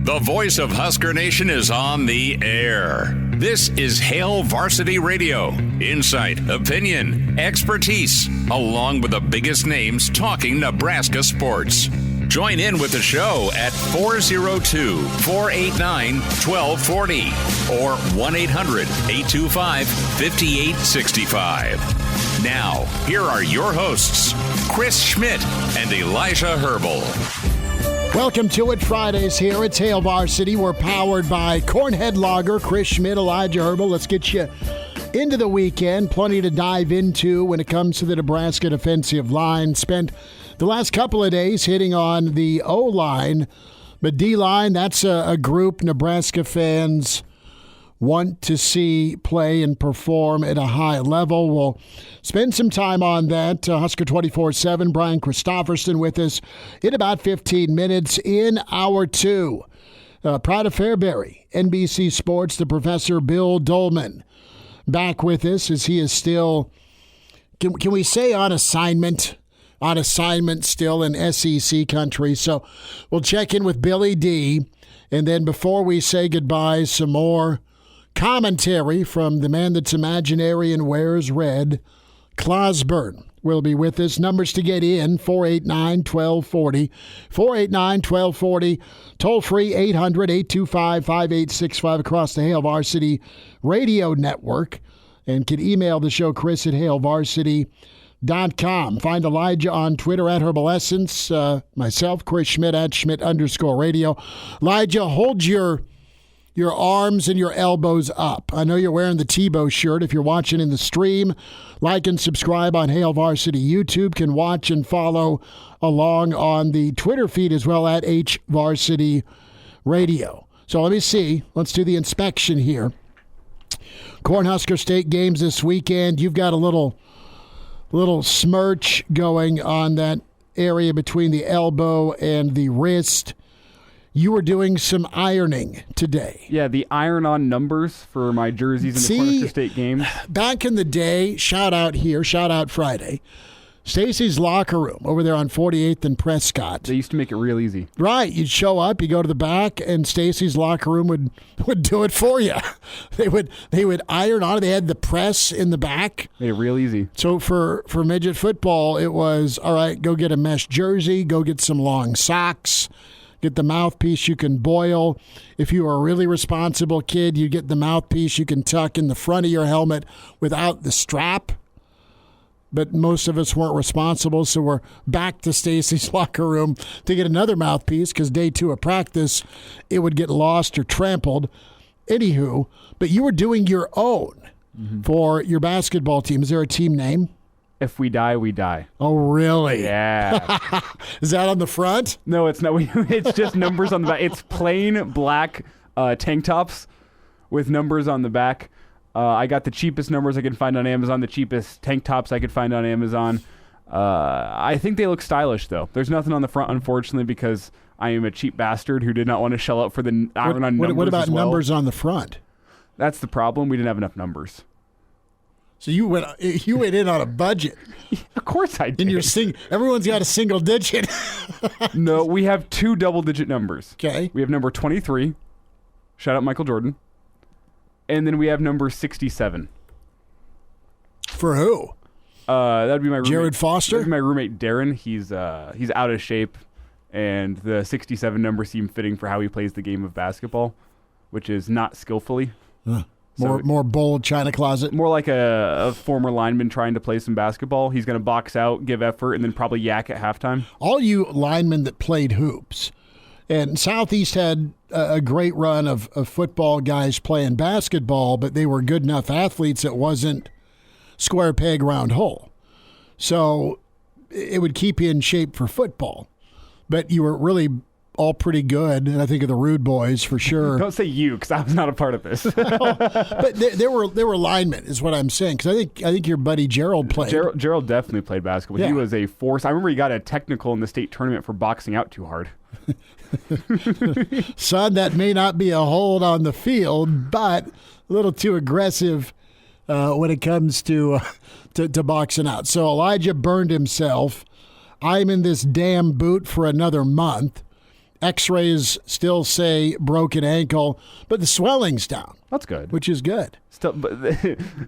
The voice of Husker Nation is on the air. This is Hail Varsity Radio. Insight, opinion, expertise, along with the biggest names talking Nebraska sports. Join in with the show at 402-489-1240 or 1-800-825-5865. Now, here are your hosts, Chris Schmidt and Elijah Herbel. Welcome to it. Fridays here. It's Hail Varsity. We're powered by Cornhead Lager, Chris Schmidt, Elijah Herbel. Let's get you into the weekend. Plenty to dive into when it comes to the Nebraska defensive line. Spent the last couple of days hitting on the O-line. But D-line, that's a group Nebraska fans want to see play and perform at a high level. We'll spend some time on that. Husker 24/7, Brian Christopherson with us in about 15 minutes in hour two. Proud of Fairbury, NBC Sports, the Professor Bill Doleman back with us as he is still, can we say on assignment? On assignment still in SEC country. So we'll check in with Billy D. And then before we say goodbye, some more commentary from the man that's imaginary and wears red, Clausborne, will be with us. Numbers to get in, 489-1240. 489-1240. Toll free, 800-825-5865 across the Hail Varsity Radio Network. And can email the show, Chris at hailvarsity.com. Find Elijah on Twitter at Herbalessence. Myself, Chris Schmidt at Schmidt_radio. Elijah, hold your arms and your elbows up. I know you're wearing the Tebow shirt. If you're watching in the stream, like and subscribe on Hail Varsity YouTube. Can watch and follow along on the Twitter feed as well at HVarsity Radio. So let me see. Let's do the inspection here. Cornhusker State games this weekend. You've got a little smirch going on that area between the elbow and the wrist. You were doing some ironing today. Yeah, the iron-on numbers for my jerseys in the Cornhusker State games. Back in the day, shout out Friday, Stacy's locker room over there on 48th and Prescott. They used to make it real easy. Right. You'd show up, you go to the back, and Stacy's locker room would do it for you. They would iron on it. They had the press in the back. Made it real easy. So for midget football, it was, all right, go get a mesh jersey, go get some long socks, get the mouthpiece you can boil. If you are a really responsible kid, you get the mouthpiece you can tuck in the front of your helmet without the strap. But most of us weren't responsible, so we're back to Stacy's locker room to get another mouthpiece because day 2 of practice, it would get lost or trampled. Anywho, but you were doing your own for your basketball team. Is there a team name? If we die, we die. Oh, really? Yeah. Is that on the front? No, it's not. It's just numbers on the back. It's plain black tank tops with numbers on the back. I got the cheapest numbers I could find on Amazon, the cheapest tank tops I could find on Amazon. I think they look stylish, though. There's nothing on the front, unfortunately, because I am a cheap bastard who did not want to shell out for the iron-on numbers. What about as well. numbers on the front? That's the problem. We didn't have enough numbers. So you went in on a budget. Of course I did. And everyone's got a single digit. No, we have 2 double-digit numbers. Okay. We have number 23. Shout out Michael Jordan. And then we have number 67. For who? That'd be my roommate. Jared Foster? That'd be my roommate Darren. He's out of shape, and the 67 number seemed fitting for how he plays the game of basketball, which is not skillfully. More bold China closet. More like a former lineman trying to play some basketball. He's going to box out, give effort, and then probably yak at halftime. All you linemen that played hoops. And Southeast had a great run of football guys playing basketball, but they were good enough athletes. It wasn't square peg, round hole. So it would keep you in shape for football. But you were really all pretty good, and I think of the Rude Boys for sure. Don't say you, because I was not a part of this. But there were linemen, is what I'm saying. Because I think your buddy Gerald played. Gerald definitely played basketball. Yeah. He was a force. I remember he got a technical in the state tournament for boxing out too hard. Son, that may not be a hold on the field, but a little too aggressive when it comes to boxing out. So Elijah burned himself. I'm in this damn boot for another month. X-rays still say broken ankle, but the swelling's down. That's good. Which is good. Still, but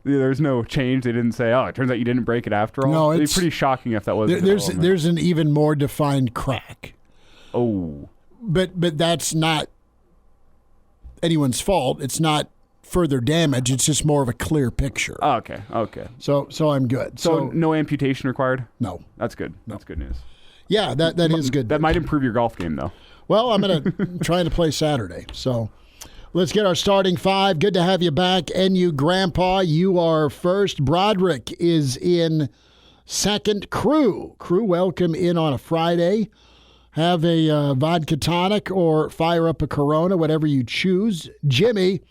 there's no change. They didn't say, it turns out you didn't break it after all. No, it'd be pretty shocking if that was. There's an even more defined crack. Oh. But that's not anyone's fault. It's not further damage. It's just more of a clear picture. Oh, okay. So I'm good. So no amputation required? No. That's good. No. That's good news. Yeah, that is good. That might improve your golf game, though. Well, I'm going to try to play Saturday. So let's get our starting five. Good to have you back. NU Grandpa, you are first. Broderick is in second. Crew, welcome in on a Friday. Have a vodka tonic or fire up a Corona, whatever you choose. Jimmy,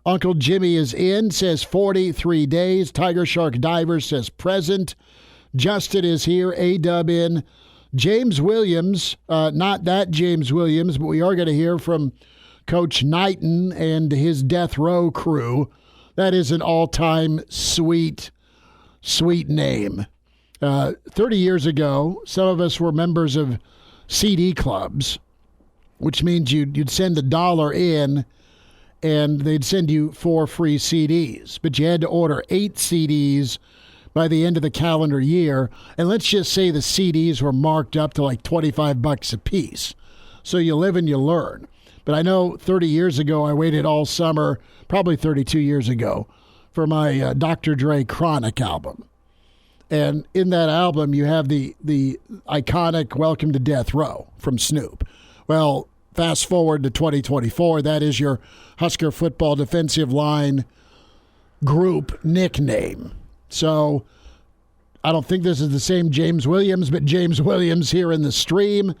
Uncle Jimmy is in, says 43 days. Tiger Shark Diver says present. Justin is here. A-Dub in. James Williams, not that James Williams, but we are going to hear from Coach Knighton and his death row crew. That is an all-time sweet name. 30 years ago, some of us were members of CD clubs, which means you'd send $1 in and they'd send you 4 free CDs. But you had to order 8 CDs by the end of the calendar year. And let's just say the CDs were marked up to like $25 a piece. So you live and you learn. But I know 30 years ago, I waited all summer, probably 32 years ago, for my Dr. Dre Chronic album. And in that album, you have the iconic Welcome to Death Row from Snoop. Well, fast forward to 2024, that is your Husker football defensive line group nickname. So I don't think this is the same James Williams, but James Williams here in the stream.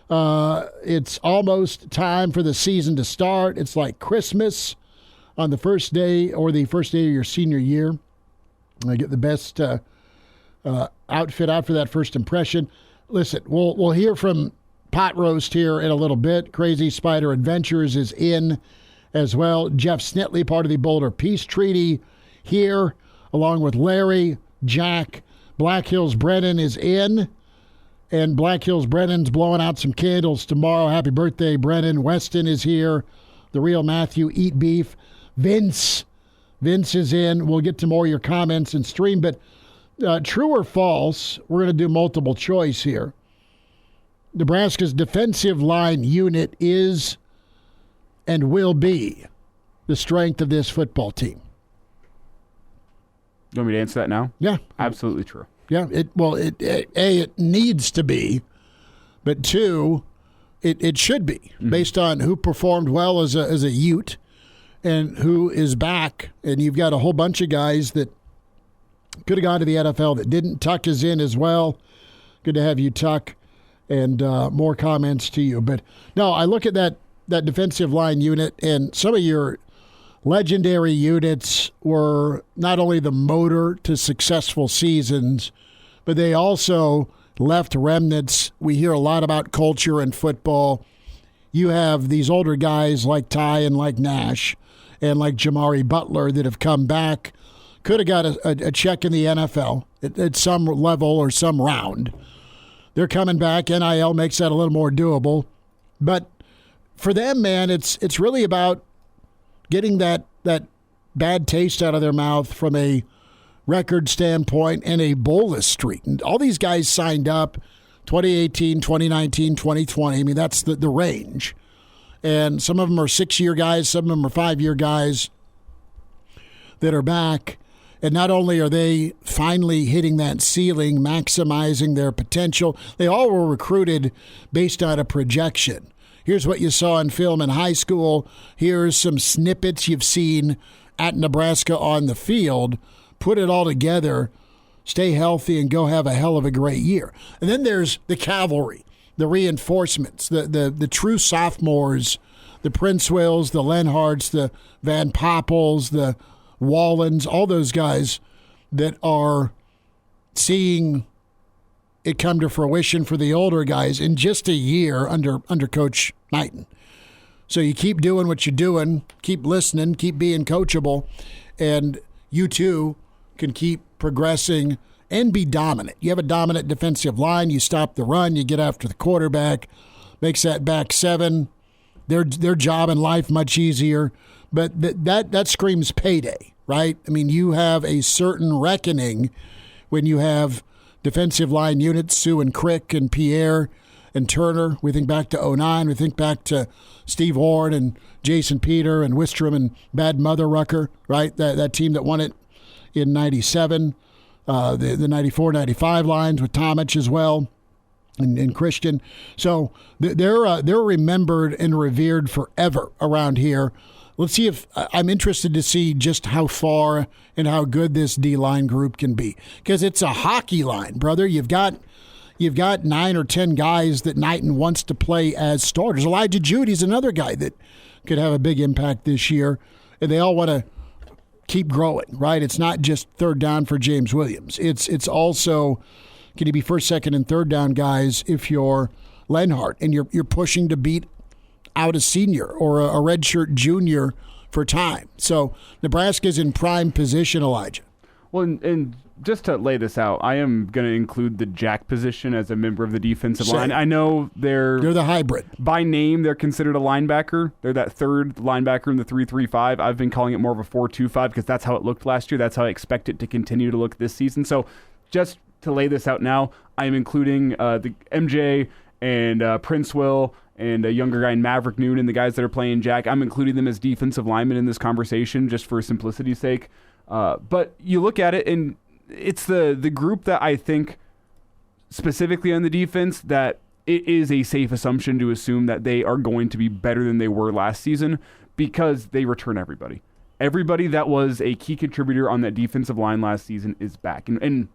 It's almost time for the season to start. It's like Christmas on the first day or the first day of your senior year. I get the best outfit out for that first impression. Listen, we'll hear from Pot Roast here in a little bit. Crazy Spider Adventures is in as well. Jeff Snitley, part of the Boulder Peace Treaty, here, along with Larry, Jack. Black Hills Brennan is in, and Black Hills Brennan's blowing out some candles tomorrow. Happy birthday, Brennan. Weston is here. The real Matthew, Eat Beef. Vince is in. We'll get to more of your comments and stream, but true or false, we're going to do multiple choice here. Nebraska's defensive line unit is and will be the strength of this football team. You want me to answer that now? Yeah. Absolutely true. Yeah. It needs to be, but 2, it should be based on who performed well as a Ute and who is back. And you've got a whole bunch of guys that could have gone to the NFL that didn't. Tuck is in as well. Good to have you, Tuck, and more comments to you. But no, I look at that defensive line unit, and some of your legendary units were not only the motor to successful seasons, but they also left remnants. We hear a lot about culture in football. You have these older guys like Ty and like Nash and like Jamari Butler that have come back. Could have got a check in the NFL at some level or some round. They're coming back. NIL makes that a little more doable. But for them, man, it's really about getting that bad taste out of their mouth from a record standpoint and a bowlless streak. And all these guys signed up 2018, 2019, 2020. I mean, that's the range. And some of them are 6-year guys. Some of them are 5-year guys that are back. And not only are they finally hitting that ceiling, maximizing their potential, they all were recruited based on a projection. Here's what you saw in film in high school. Here's some snippets you've seen at Nebraska on the field. Put it all together, stay healthy, and go have a hell of a great year. And then there's the cavalry, the reinforcements, the true sophomores, the Prince Wills, the Lenharts, the Van Poppels, the Wallens, all those guys that are seeing it come to fruition for the older guys in just a year under Coach Knighton. So you keep doing what you're doing, keep listening, keep being coachable, and you too can keep progressing and be dominant. You have a dominant defensive line, you stop the run, you get after the quarterback, makes that back seven their job in life much easier. But that screams payday, right? I mean, you have a certain reckoning when you have defensive line units, Sue and Crick and Pierre and Turner. We think back to 2009. We think back to Steve Ward and Jason Peter and Wistrom and Bad Mother Rucker, right? That team that won it in 97. The 94, 95 lines with Tomich as well and Christian. So they're remembered and revered forever around here. Let's see if I'm interested to see just how far and how good this D-line group can be, because it's a hockey line, brother. You've got 9 or 10 guys that Knighton wants to play as starters. Elijah Judy's another guy that could have a big impact this year, and they all want to keep growing, right? It's not just third down for James Williams. It's also, can you be first, second, and third down guys if you're Lenhart and you're pushing to beat out a senior or a redshirt junior for time. So Nebraska's in prime position, Elijah. Well, and just to lay this out, I am going to include the jack position as a member of the defensive line. I know they're the hybrid. By name, they're considered a linebacker. They're that third linebacker in the 3-3-5. I've been calling it more of a 4-2-5 because that's how it looked last year. That's how I expect it to continue to look this season. So just to lay this out now, I am including the MJ and Prince Will and a younger guy in Maverick Noonan, the guys that are playing jack. I'm including them as defensive linemen in this conversation just for simplicity's sake. But you look at it, and it's the group that I think specifically on the defense that it is a safe assumption to assume that they are going to be better than they were last season because they return everybody. Everybody that was a key contributor on that defensive line last season is back. And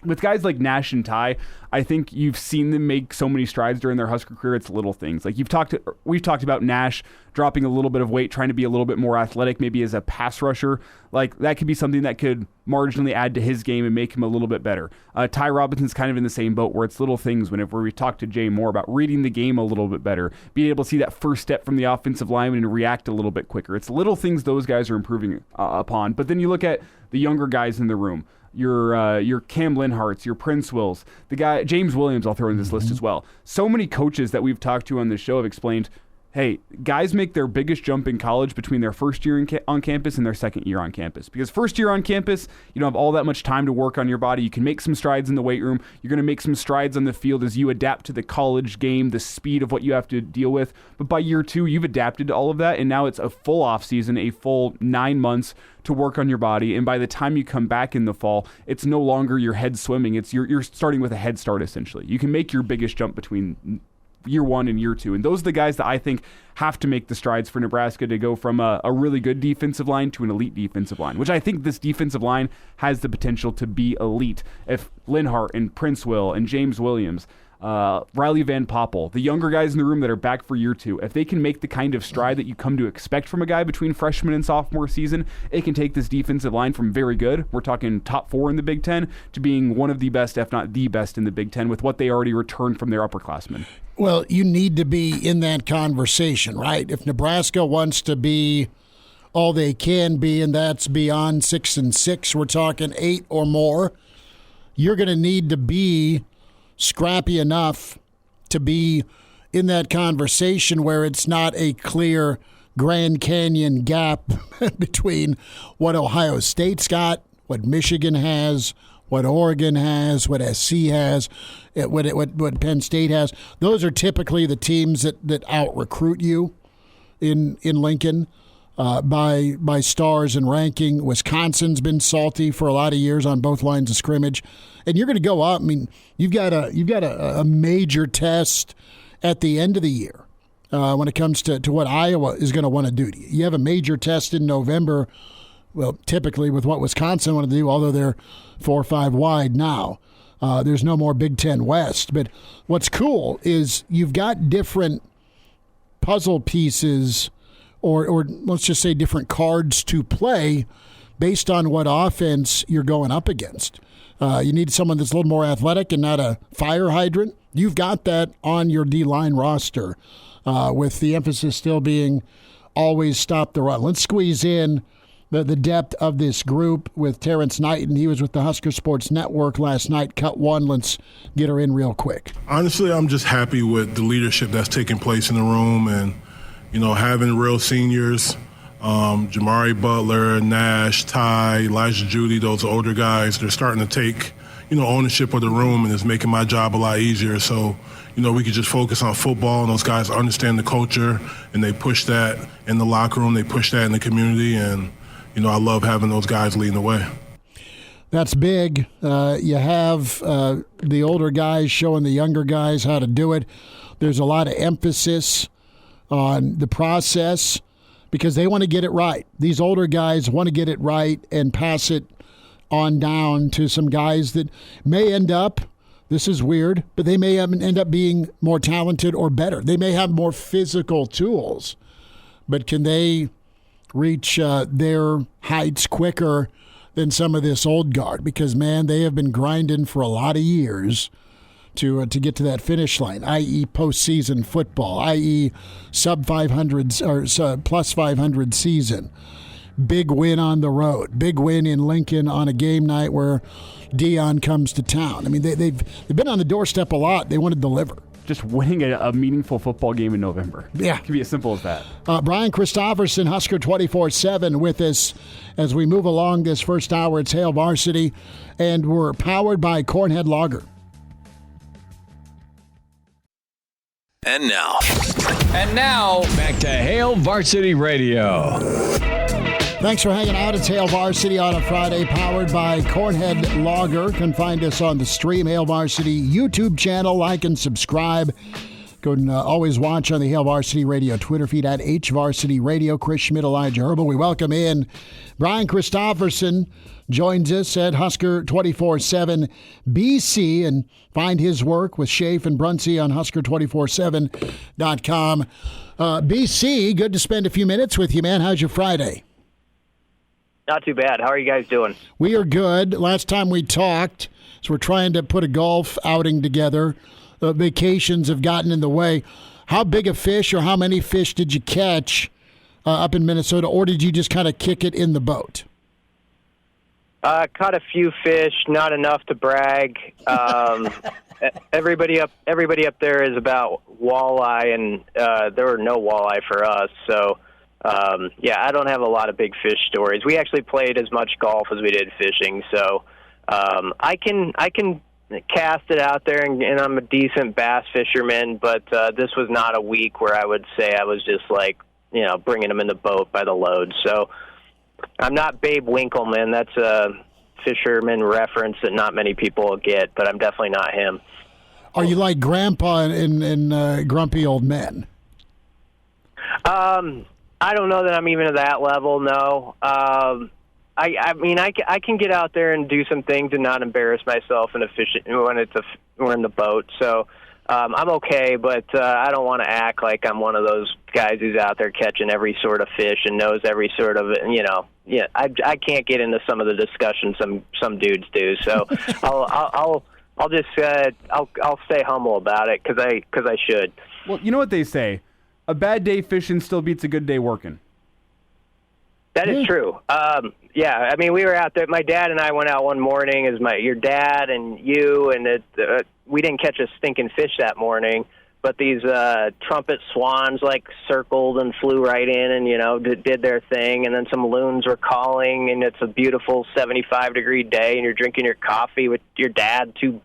with guys like Nash and Ty, I think you've seen them make so many strides during their Husker career. It's little things. Like we've talked about Nash dropping a little bit of weight, trying to be a little bit more athletic, maybe as a pass rusher. Like that could be something that could marginally add to his game and make him a little bit better. Ty Robinson's kind of in the same boat where it's little things whenever we talk to Jay Moore about reading the game a little bit better, being able to see that first step from the offensive lineman and react a little bit quicker. It's little things those guys are improving upon. But then you look at the younger guys in the room. Your Cam Linharts, your Prince Wills, the guy James Williams, I'll throw in this list as well. So many coaches that we've talked to on this show have explained, hey, guys make their biggest jump in college between their first year on campus and their second year on campus. Because first year on campus, you don't have all that much time to work on your body. You can make some strides in the weight room. You're going to make some strides on the field as you adapt to the college game, the speed of what you have to deal with. But by year 2, you've adapted to all of that, and now it's a full off season, a full 9 months to work on your body. And by the time you come back in the fall, it's no longer your head swimming. It's you're starting with a head start, essentially. You can make your biggest jump between year 1 and year 2. And those are the guys that I think have to make the strides for Nebraska to go from a really good defensive line to an elite defensive line, which I think this defensive line has the potential to be elite. If Linhart and Prince Will and James Williams, Riley Van Poppel, the younger guys in the room that are back for year 2, if they can make the kind of stride that you come to expect from a guy between freshman and sophomore season, it can take this defensive line from very good, we're talking top 4 in the Big Ten, to being one of the best, if not the best in the Big Ten with what they already returned from their upperclassmen. Well, you need to be in that conversation, right? If Nebraska wants to be all they can be, and that's beyond 6-6, we're talking 8 or more, you're going to need to be scrappy enough to be in that conversation where it's not a clear Grand Canyon gap between what Ohio State's got, what Michigan has, what Oregon has, what SC has, what Penn State has. Those are typically the teams that out-recruit you in Lincoln by stars and ranking. Wisconsin's been salty for a lot of years on both lines of scrimmage. And you're going to go up. I mean, you've got a major test at the end of the year when it comes to what Iowa is going to want to do to you. You have a major test in November, well, typically with what Wisconsin want to do, although they're 4 or 5 wide now. There's no more Big Ten West. But what's cool is you've got different puzzle pieces or let's just say different cards to play based on what offense you're going up against. You need someone that's a little more athletic and not a fire hydrant. You've got that on your D-line roster with the emphasis still being always stop the run. Let's squeeze in the depth of this group with Terrance Knighton. He was with the Husker Sports Network last night. Cut one. Let's get her in real quick. Honestly, I'm just happy with the leadership that's taking place in the room and, having real seniors, Jamari Butler, Nash, Ty, Elijah Judy, those older guys, they're starting to take, ownership of the room, and it's making my job a lot easier. So, we could just focus on football, and those guys understand the culture, and they push that in the locker room, they push that in the community, and I love having those guys leading the way. That's big. You have the older guys showing the younger guys how to do it. There's a lot of emphasis on the process because they want to get it right. These older guys want to get it right and pass it on down to some guys that may end up, this is weird, but they may end up being more talented or better. They may have more physical tools, but can they reach their heights quicker than some of this old guard? Because, man, they have been grinding for a lot of years to get to that finish line, i.e. postseason football, i.e. sub 500 or plus 500 season. Big win on the road. Big win in Lincoln on a game night where Dion comes to town. I mean, they've been on the doorstep a lot. They want to deliver. Just winning a meaningful football game in November. Yeah. It can be as simple as that. Brian Christopherson, Husker 24/7 with us as we move along this first hour. It's Hail Varsity, and we're powered by Cornhead Lager. And now, back to Hail Varsity Radio. Thanks for hanging out. It's Hail Varsity on a Friday, powered by Cornhead Lager. You can find us on the Stream Hail Varsity YouTube channel. Like and subscribe. Go and always watch on the Hail Varsity Radio Twitter feed at HVarsity Radio. Chris Schmidt, Elijah Herbel. We welcome in Brian Christopherson. Joins us at Husker 24/7 BC, and find his work with Schaaf and Brunsey on Husker247.com. BC, good to spend a few minutes with you, man. How's your Friday? Not too bad. How are you guys doing? We are good. Last time we talked, so we're trying to put a golf outing together. Vacations have gotten in the way. How big a fish or how many fish did you catch up in Minnesota, or did you just kind of kick it in the boat? Caught a few fish, not enough to brag. Everybody up there is about walleye, and there were no walleye for us. So, I don't have a lot of big fish stories. We actually played as much golf as we did fishing, so I can cast it out there, and I'm a decent bass fisherman. But this was not a week where I would say I was just bringing them in the boat by the load. So. I'm not Babe Winkleman. That's a fisherman reference that not many people get, but I'm definitely not him. Are you like Grandpa in Grumpy Old Men? I don't know that I'm even at that level, no. I can get out there and do some things and not embarrass myself when we're in the boat. So I'm okay, but I don't want to act like I'm one of those guys who's out there catching every sort of fish and knows every sort of, I can't get into some of the discussions some dudes do. So I'll just I'll stay humble about it because I should. Well, you know what they say, a bad day fishing still beats a good day working. That is true. We were out there. My dad and I went out one morning as your dad and you, and we didn't catch a stinking fish that morning, but these trumpet swans circled and flew right in and, did their thing, and then some loons were calling, and it's a beautiful 75-degree day, and you're drinking your coffee with your dad 2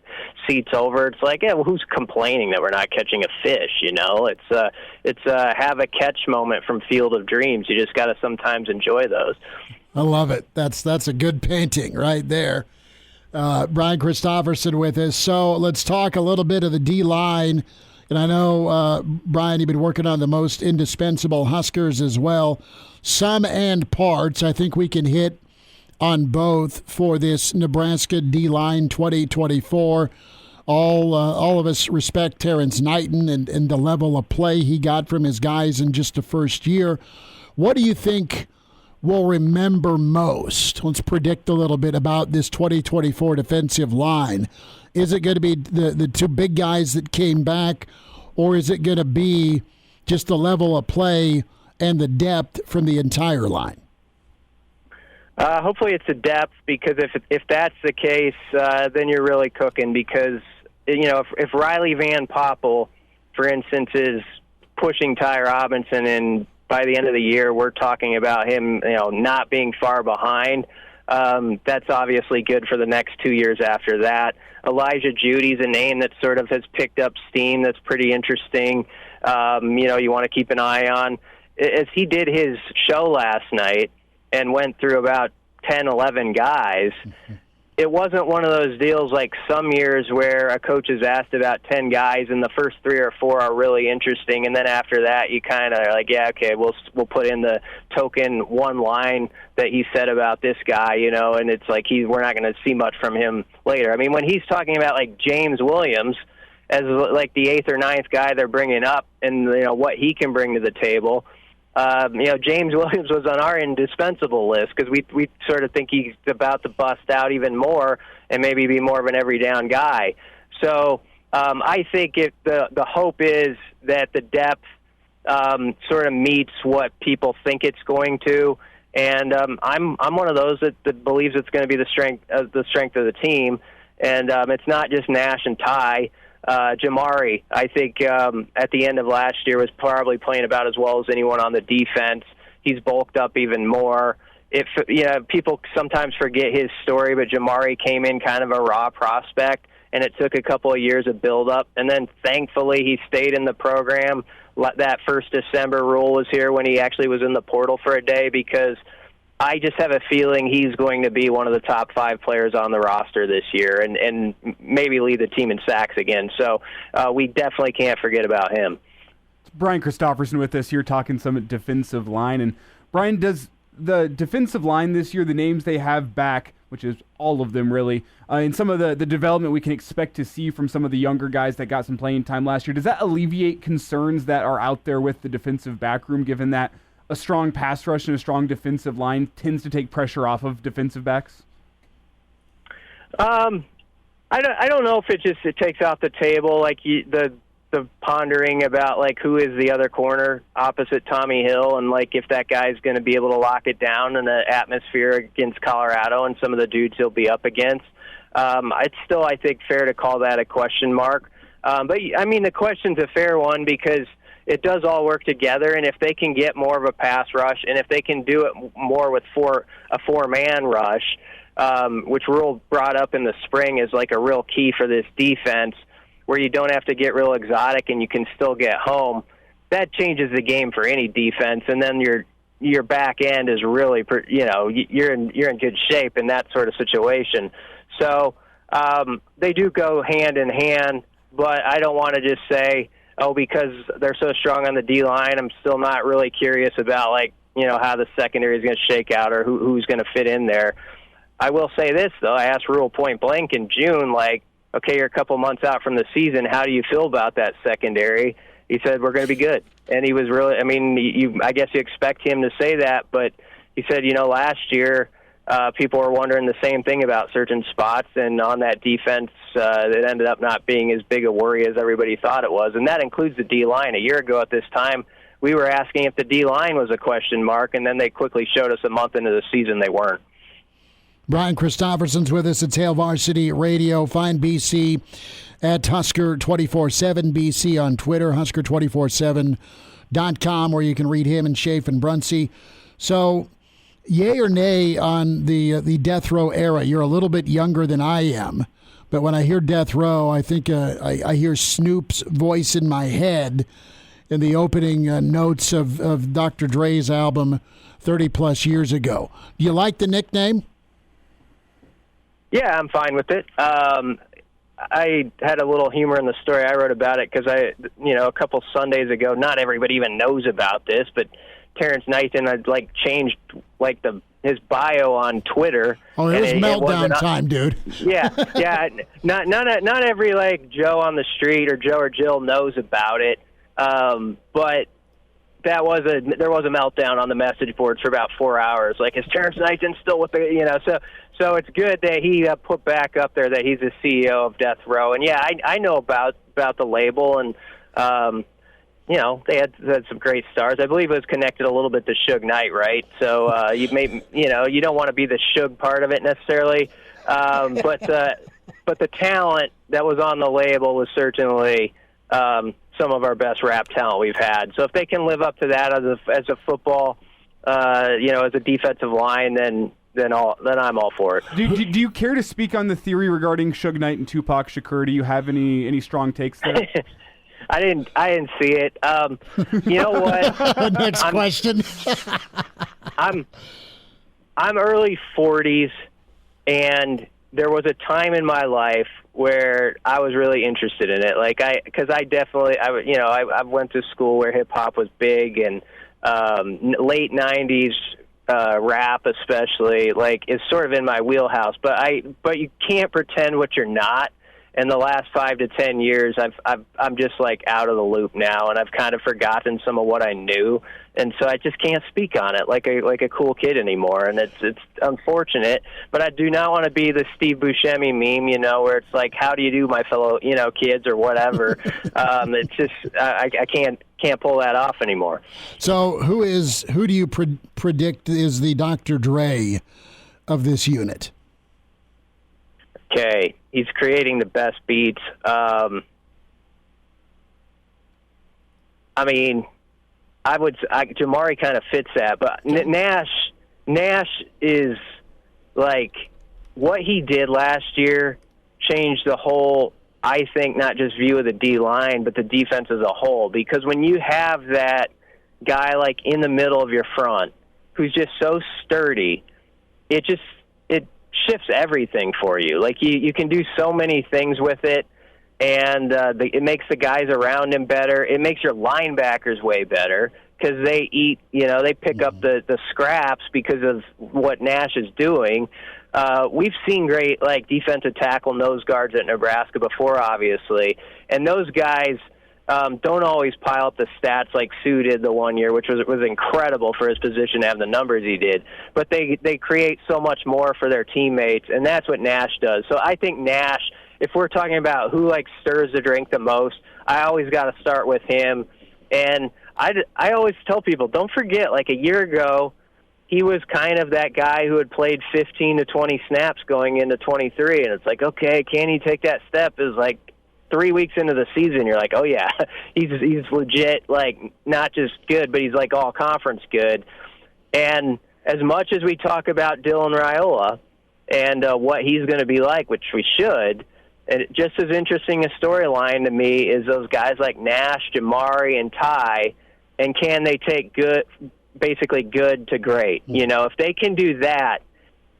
seats over. It's who's complaining that we're not catching a fish, It's a have a catch moment from Field of Dreams. You just got to sometimes enjoy those. I love it. That's a good painting right there. Brian Christopherson with us. So let's talk a little bit of the D-line. And I know, Brian, you've been working on the most indispensable Huskers as well. Some and parts. I think we can hit on both for this Nebraska D-line 2024. All of us respect Terrance Knighton and the level of play he got from his guys in just the first year. What do you think we'll remember most? Let's predict a little bit about this 2024 defensive line. Is it going to be the 2 big guys that came back, or is it going to be just the level of play and the depth from the entire line? Hopefully it's the depth, because if that's the case, then you're really cooking. Because if Riley Van Poppel, for instance, is pushing Ty Robinson, and by the end of the year we're talking about him, not being far behind, that's obviously good for the next 2 years after that. Elijah Judy's a name that sort of has picked up steam. That's pretty interesting. You want to keep an eye on. As he did his show last night and went through about 10, 11 guys, it wasn't one of those deals like some years where a coach is asked about 10 guys and the first 3 or 4 are really interesting, and then after that you kind of are like, yeah, okay, we'll put in the token one line that he said about this guy, and it's like we're not going to see much from him later. I mean, when he's talking about like James Williams as like the 8th or 9th guy they're bringing up, and what he can bring to the table. James Williams was on our indispensable list because we sort of think he's about to bust out even more and maybe be more of an every down guy. So I think the hope is that the depth sort of meets what people think it's going to, and I'm one of those that believes it's going to be the strength of the team, and it's not just Nash and Ty. Jamari, I think at the end of last year, was probably playing about as well as anyone on the defense. He's bulked up even more. People sometimes forget his story, but Jamari came in kind of a raw prospect, and it took a couple of years of build-up. And then, thankfully, he stayed in the program. That first December rule was here when he actually was in the portal for a day, because I just have a feeling he's going to be one of the top 5 players on the roster this year and maybe lead the team in sacks again. So we definitely can't forget about him. Brian Christopherson with us here talking some defensive line. And Brian, does the defensive line this year, the names they have back, which is all of them really, and some of the development we can expect to see from some of the younger guys that got some playing time last year, does that alleviate concerns that are out there with the defensive back room, given that a strong pass rush and a strong defensive line tends to take pressure off of defensive backs? I don't know if it takes off the table, like the pondering about like who is the other corner opposite Tommy Hill, and like if that guy's going to be able to lock it down in the atmosphere against Colorado and some of the dudes he'll be up against. It's still, I think, fair to call that a question mark. But I mean, the question's a fair one because it does all work together, and if they can get more of a pass rush, and if they can do it more with a 4-man rush, which Rule brought up in the spring is like a real key for this defense, where you don't have to get real exotic and you can still get home, that changes the game for any defense. And then your back end is really, you're in good shape in that sort of situation. So they do go hand in hand, but I don't want to just say, because they're so strong on the D-line, I'm still not really curious about, how the secondary is going to shake out or who's going to fit in there. I will say this, though. I asked Rule point blank in June, okay, you're a couple months out from the season. How do you feel about that secondary? He said, we're going to be good. And he was really, I guess you expect him to say that, but he said, last year people were wondering the same thing about certain spots, and on that defense, it ended up not being as big a worry as everybody thought it was. And that includes the D-line. A year ago at this time, we were asking if the D-line was a question mark, and then they quickly showed us a month into the season they weren't. Brian Christopherson's with us at Hail Varsity Radio. Find BC at Husker247 BC on Twitter, Husker247.com, where you can read him and Shafe and Brunsey. So, yay or nay on the death row era? You're a little bit younger than I am, but when I hear death row, I think I hear Snoop's voice in my head in the opening notes of Dr. Dre's album 30-plus years ago. Do you like the nickname? Yeah, I'm fine with it. I had a little humor in the story I wrote about it because a couple Sundays ago, not everybody even knows about this, but Terrance Knighton had changed his bio on Twitter. Oh, it was meltdown time, dude. Yeah. Not every Joe on the street or Joe or Jill knows about it, but there was a meltdown on the message boards for about 4 hours. Is Terrance Knighton still with the So it's good that he put back up there that he's the CEO of Death Row. And yeah, I know about the label, and they had some great stars. I believe it was connected a little bit to Suge Knight, right? So you don't want to be the Suge part of it necessarily, but the talent that was on the label was certainly some of our best rap talent we've had. So if they can live up to that as a football, as a defensive line, then I'm all for it. Do you care to speak on the theory regarding Suge Knight and Tupac Shakur? Do you have any strong takes there? I didn't see it. You know what? Next question. I'm early 40s, and there was a time in my life where I was really interested in it. Because I went to school where hip hop was big, and late 90s rap especially is sort of in my wheelhouse. But you can't pretend what you're not. In the last 5 to 10 years, I'm just out of the loop now, and I've kind of forgotten some of what I knew, and so I just can't speak on it like a cool kid anymore, and it's unfortunate. But I do not want to be the Steve Buscemi meme, where it's like, how do you do, my fellow kids or whatever. It's just I can't pull that off anymore. So who do you predict is the Dr. Dre of this unit? Okay, he's creating the best beats. Jamari kind of fits that, but Nash is what he did last year changed the whole, I think, not just view of the D-line, but the defense as a whole. Because when you have that guy in the middle of your front who's just so sturdy, it shifts everything for you. You can do so many things with it, and it makes the guys around him better. It makes your linebackers way better because they eat, they pick up the scraps because of what Nash is doing. We've seen great defensive tackle nose guards at Nebraska before, obviously, and those guys don't always pile up the stats like Sue did the one year, which was incredible for his position to have the numbers he did. But they create so much more for their teammates, and that's what Nash does. So I think Nash, if we're talking about who stirs the drink the most, I always got to start with him. And I always tell people, don't forget, a year ago, he was kind of that guy who had played 15 to 20 snaps going into 23, and it's okay, can he take that step? Is 3 weeks into the season, you're oh yeah, he's legit, not just good, but he's all conference good. And as much as we talk about Dylan Raiola and what he's going to be which we should, and just as interesting a storyline to me is those guys like Nash, Jamari, and Ty, and can they take basically good to great? If they can do that,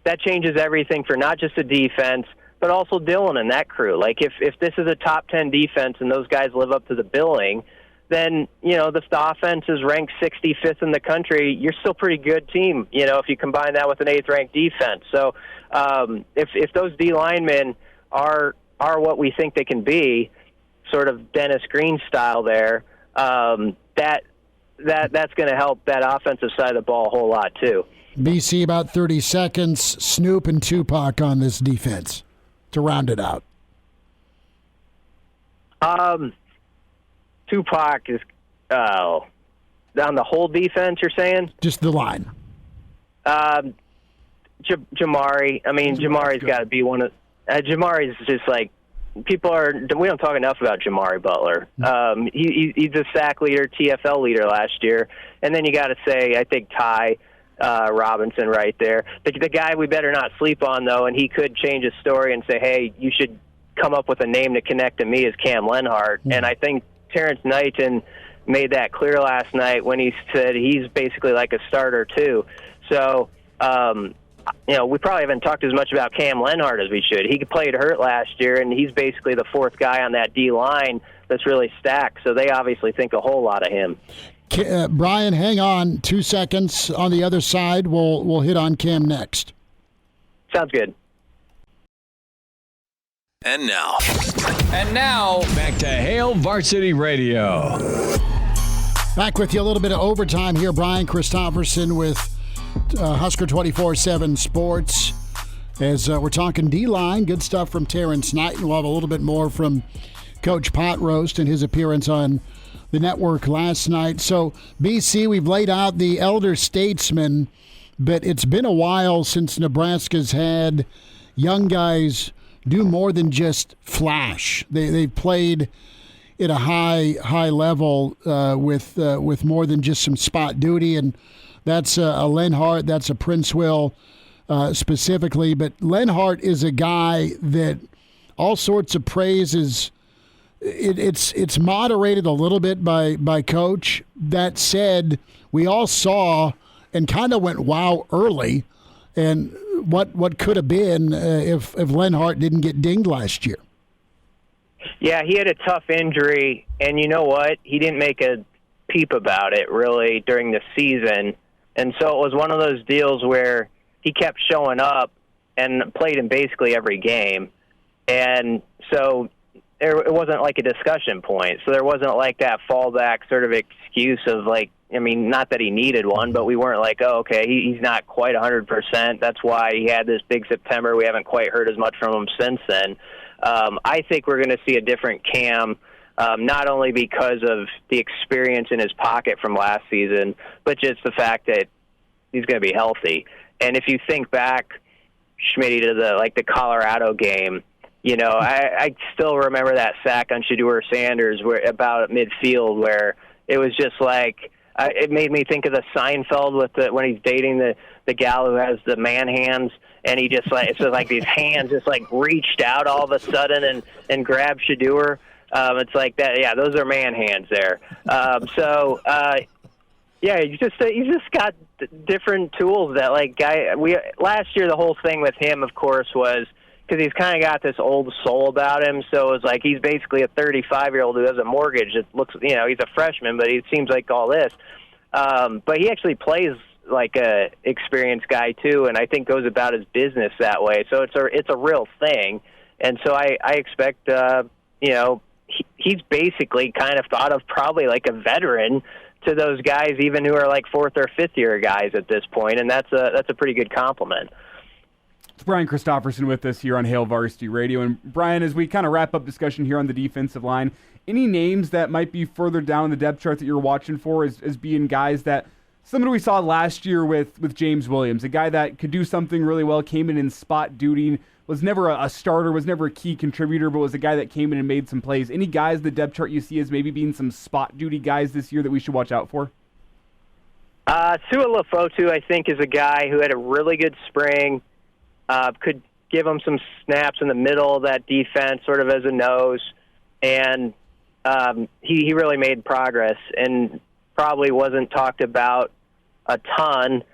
that changes everything for not just the defense, but also Dylan and that crew. If this is a top 10 defense and those guys live up to the billing, then, if the offense is ranked 65th in the country, you're still a pretty good team, if you combine that with an 8th-ranked defense. So if those D linemen are what we think they can be, sort of Dennis Green style there, that's going to help that offensive side of the ball a whole lot too. BC, about 30 seconds. Snoop and Tupac on this defense to round it out. Tupac is on the whole defense, you're saying? Just the line. Jamari. Jamari's got to be one of... Jamari's just we don't talk enough about Jamari Butler. He's a sack leader, TFL leader last year. And then you got to say, I think Ty Robinson right there. The guy we better not sleep on, though, and he could change his story and say, hey, you should come up with a name to connect to me, is Cam Lenhart. And I think Terrance Knighton made that clear last night when he said he's basically like a starter, too. So, we probably haven't talked as much about Cam Lenhart as we should. He played hurt last year, and he's basically the fourth guy on that D-line that's really stacked. So they obviously think a whole lot of him. Brian, hang on 2 seconds. On the other side, we'll hit on Cam next. Sounds good. And now, back to Hail Varsity Radio. Back with you a little bit of overtime here. Brian Christopherson with Husker 24/7 Sports. As we're talking D-line, good stuff from Terrance Knighton. We'll have a little bit more from Coach Pot Roast and his appearance on the network last night. So, BC, we've laid out the elder statesman, but it's been a while since Nebraska's had young guys do more than just flash. They've played at a high level with more than just some spot duty, and that's a Lenhart, that's a Princeville specifically. But Lenhart is a guy that all sorts of praise is. It's moderated a little bit by Coach. That said, we all saw and kind of went wow early, and what could have been if Lenhart didn't get dinged last year. Yeah, he had a tough injury, and you know what? He didn't make a peep about it really during the season, and so it was one of those deals where he kept showing up and played in basically every game, and so it wasn't like a discussion point. So there wasn't like that fallback sort of excuse of like, I mean, not that he needed one, but we weren't like, oh, okay, he's not quite 100%. That's why he had this big September. We haven't quite heard as much from him since then. I think we're going to see a different Cam, not only because of the experience in his pocket from last season, but just the fact that he's going to be healthy. And if you think back, Schmidt, to the Colorado game, you know, I still remember that sack on Shedeur Sanders about at midfield where it was just like it made me think of the Seinfeld when he's dating the gal who has the man hands, and he just like it's just like these hands just like reached out all of a sudden and grabbed Shedeur. It's like that. Yeah, those are man hands there. Yeah, he's just got different tools that last year the whole thing with him, of course, was because he's kind of got this old soul about him. So it's like he's basically a 35-year-old who has a mortgage. It looks, you know, he's a freshman, but he seems like all this. But he actually plays like a experienced guy too, and I think goes about his business that way. So it's a real thing, and so I expect you know, he's basically kind of thought of probably like a veteran to those guys, even who are like fourth or fifth year guys at this point, and that's a pretty good compliment. It's Brian Christopherson with us here on Hail Varsity Radio. And Brian, as we kind of wrap up discussion here on the defensive line, any names that might be further down the depth chart that you're watching for as being guys that somebody we saw last year with James Williams, a guy that could do something really well, came in spot duty, was never a starter, was never a key contributor, but was a guy that came in and made some plays. Any guys the depth chart you see as maybe being some spot duty guys this year that we should watch out for? Tua Lafotu, I think, is a guy who had a really good spring. Could give him some snaps in the middle of that defense, sort of as a nose, and he really made progress and probably wasn't talked about a ton,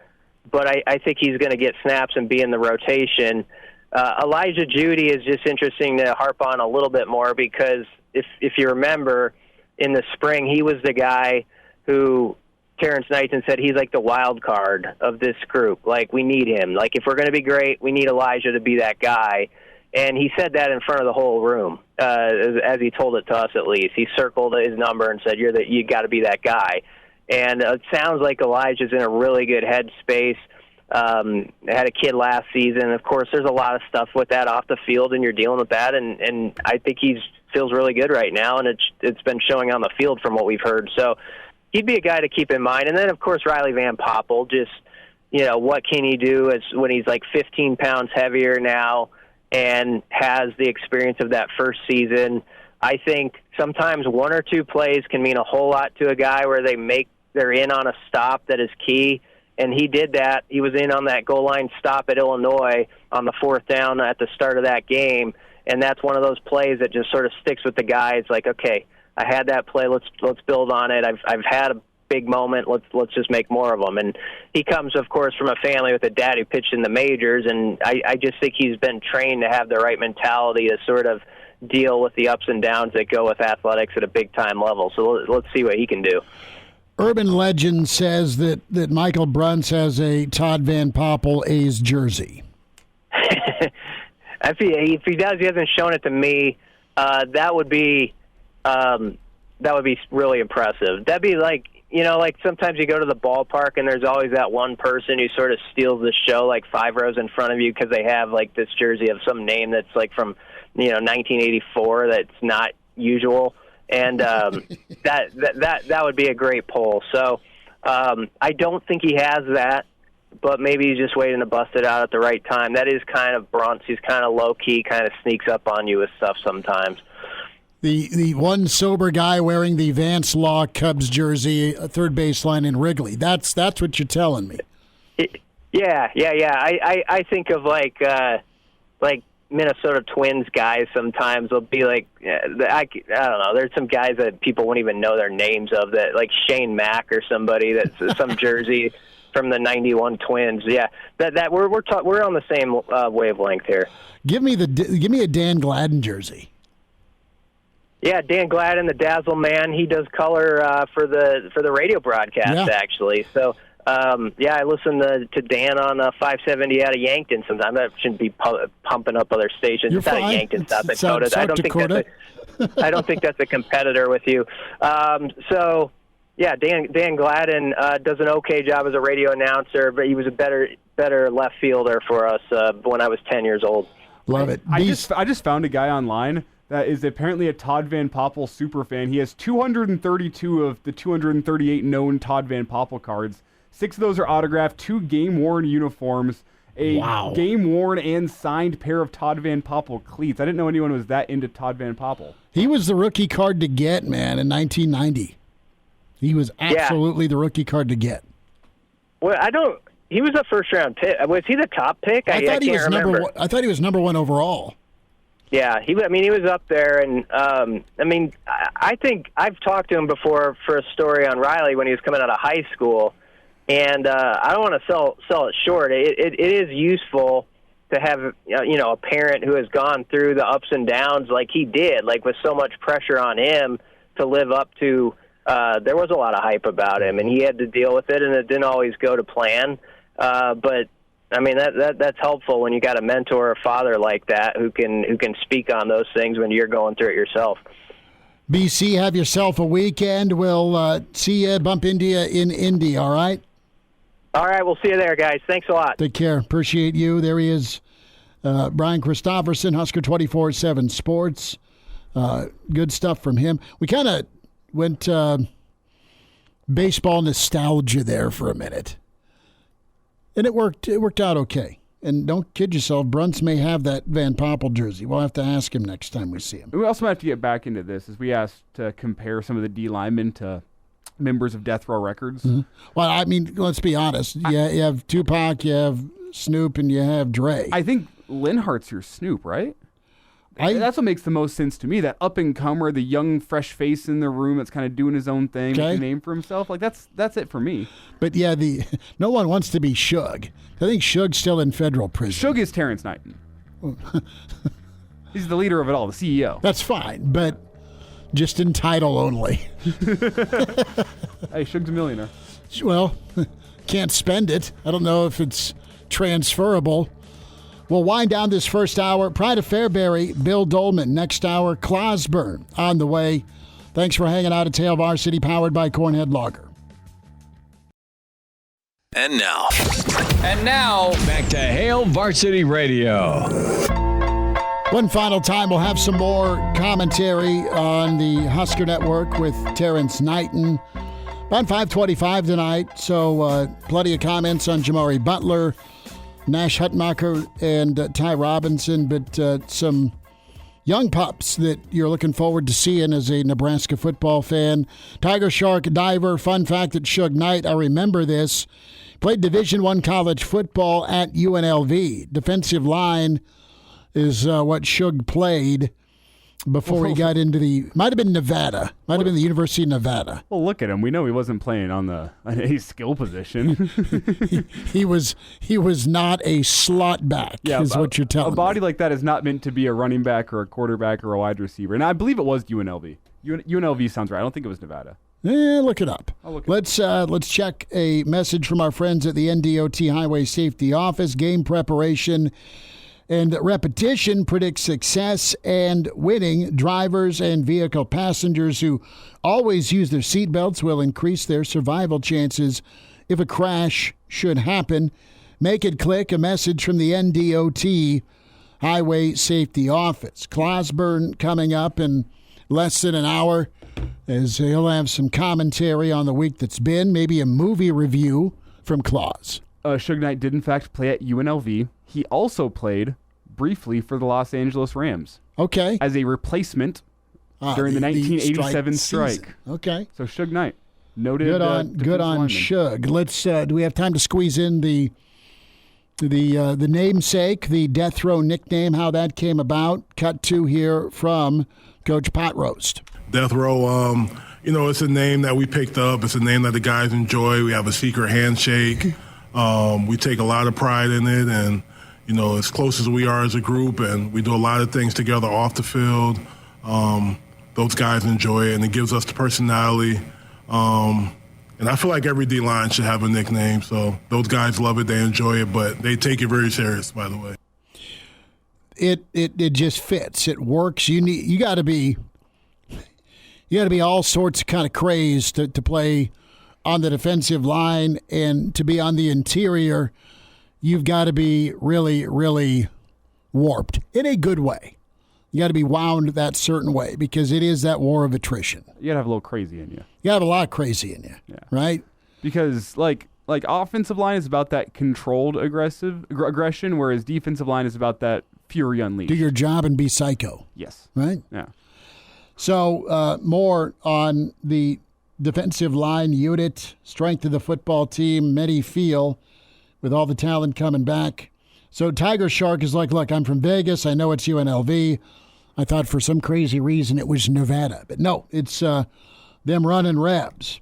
but I think he's going to get snaps and be in the rotation. Elijah Judy is just interesting to harp on a little bit more because if you remember, in the spring he was the guy who Terrance Knighton said he's like the wild card of this group. Like, we need him. Like, if we're going to be great, we need Elijah to be that guy. And he said that in front of the whole room, as he told it to us at least. He circled his number and said, you got to be that guy. And it sounds like Elijah's in a really good headspace. Had a kid last season. Of course, there's a lot of stuff with that off the field, and you're dealing with that. And I think he feels really good right now, and it's been showing on the field from what we've heard. So he'd be a guy to keep in mind. And then, of course, Riley Van Poppel, just, you know, what can he do when he's like 15 pounds heavier now and has the experience of that first season. I think sometimes one or two plays can mean a whole lot to a guy where they're in on a stop that is key. And he did that. He was in on that goal line stop at Illinois on the fourth down at the start of that game. And that's one of those plays that just sort of sticks with the guy. It's like, okay, I had that play. Let's build on it. I've had a big moment. Let's just make more of them. And he comes, of course, from a family with a dad who pitched in the majors. And I just think he's been trained to have the right mentality to sort of deal with the ups and downs that go with athletics at a big time level. So let's see what he can do. Urban legend says that Michael Bruns has a Todd Van Poppel A's jersey. If he does, he hasn't shown it to me. That would be really impressive. That'd be like, you know, like sometimes you go to the ballpark and there's always that one person who sort of steals the show, like 5 rows in front of you, because they have like this jersey of some name that's like from, you know, 1984 that's not usual. And that would be a great poll. So I don't think he has that, but maybe he's just waiting to bust it out at the right time. That is kind of Bruntz. He's kind of low-key, kind of sneaks up on you with stuff sometimes. The one sober guy wearing the Vance Law Cubs jersey, third baseline in Wrigley. That's what you're telling me. Yeah. I think of like Minnesota Twins guys sometimes will be like, I don't know, there's some guys that people wouldn't even know their names of, that like Shane Mack or somebody that's some jersey from the 91 Twins. Yeah, that we're on the same wavelength here. Give me a Dan Gladden jersey. Yeah, Dan Gladden, the Dazzle Man. He does color for the radio broadcast, actually. So, I listen to Dan on 570 out of Yankton sometimes. I shouldn't be pumping up other stations. You're it's out of fine. Yankton, South It's Dakota. South Dakota. I don't think that's a competitor with you. Dan Gladden does an okay job as a radio announcer, but he was a better left fielder for us when I was 10 years old. Love it. I just found a guy online that is apparently a Todd Van Poppel super fan. He has 232 of the 238 known Todd Van Poppel cards. 6 of those are autographed, 2 game-worn uniforms, a game-worn and signed pair of Todd Van Poppel cleats. I didn't know anyone was that into Todd Van Poppel. He was the rookie card to get, man, in 1990. He was absolutely the rookie card to get. Well, he was a first-round pick. Was he the top pick? I can't remember. I thought he was number 1 overall. Yeah, he was up there, and I think I've talked to him before for a story on Riley when he was coming out of high school, and I don't want to sell it short. It is useful to have a parent who has gone through the ups and downs like he did, like with so much pressure on him to live up to. There was a lot of hype about him, and he had to deal with it, and it didn't always go to plan, but. I mean, that's helpful when you got a mentor or father like that who can speak on those things when you're going through it yourself. BC, have yourself a weekend. We'll see you, bump into you in Indy, all right? All right, we'll see you there, guys. Thanks a lot. Take care. Appreciate you. There he is, Brian Christopherson, Husker 24/7 Sports. Good stuff from him. We kind of went baseball nostalgia there for a minute. And it worked out okay. And don't kid yourself, Bruntz may have that Van Poppel jersey. We'll have to ask him next time we see him. We also have to get back into this, as we asked to compare some of the D linemen to members of Death Row Records. Mm-hmm. Well, I mean, let's be honest. You have Tupac, you have Snoop, and you have Dre. I think Linhart's your Snoop, right? That's what makes the most sense to me. That up-and-comer, the young, fresh face in the room that's kind of doing his own thing, making a name for himself. Like, that's it for me. But, yeah, no one wants to be Suge. I think Suge's still in federal prison. Suge is Terrance Knighton. He's the leader of it all, the CEO. That's fine, but just in title only. Hey, Suge's a millionaire. Well, can't spend it. I don't know if it's transferable. We'll wind down this first hour. Pride of Fairbury, Bill Doleman. Next hour, Clausborne on the way. Thanks for hanging out at Hail Varsity, powered by Cornhead Lager. And now, back to Hail Varsity Radio. One final time, we'll have some more commentary on the Husker Network with Terrance Knighton. About 5:25 tonight, so plenty of comments on Jamari Butler, Nash Hutmacher, and Ty Robinson, but some young pups that you're looking forward to seeing as a Nebraska football fan. Tiger Shark diver. Fun fact at Suge Knight, I remember this, played Division I college football at UNLV. Defensive line is what Suge played before he got into might have been Nevada. Might have been the University of Nevada. Well, look at him. We know he wasn't playing on a skill position. he was not a slot back, is what you're telling me. A body like that is not meant to be a running back or a quarterback or a wide receiver. And I believe it was UNLV. UNLV sounds right. I don't think it was Nevada. Look it up. Let's check a message from our friends at the NDOT Highway Safety Office. Game preparation and repetition predicts success and winning. Drivers and vehicle passengers who always use their seatbelts will increase their survival chances if a crash should happen. Make it click. A message from the NDOT Highway Safety Office. Clausborne coming up in less than an hour. as he'll have some commentary on the week that's been, maybe a movie review from Claus. Suge Knight did, in fact, play at UNLV. He also played briefly for the Los Angeles Rams. Okay. As a replacement during the 1987 strike. Okay. So Suge Knight, noted. Good on Suge. Let's. Do we have time to squeeze in the namesake, the death row nickname, how that came about? Cut to here from Coach Pot Roast. Death Row, it's a name that we picked up. It's a name that the guys enjoy. We have a secret handshake. We take a lot of pride in it, and, as close as we are as a group, and we do a lot of things together off the field. Those guys enjoy it, and it gives us the personality. And I feel like every D-line should have a nickname, so those guys love it, they enjoy it, but they take it very serious, by the way. It just fits. It works. You got to be all sorts of kind of crazed to play on the defensive line, and to be on the interior, you've got to be really, really warped in a good way. You got to be wound that certain way because it is that war of attrition. You got to have a little crazy in you. You have a lot of crazy in you, right? Because like offensive line is about that controlled aggression, whereas defensive line is about that fury unleashed. Do your job and be psycho. Yes. Right? Yeah. So more on the defensive line unit, strength of the football team, many feel, with all the talent coming back. So Tiger Shark is like, look, I'm from Vegas. I know it's UNLV. I thought for some crazy reason it was Nevada. But no, it's them running Rebs.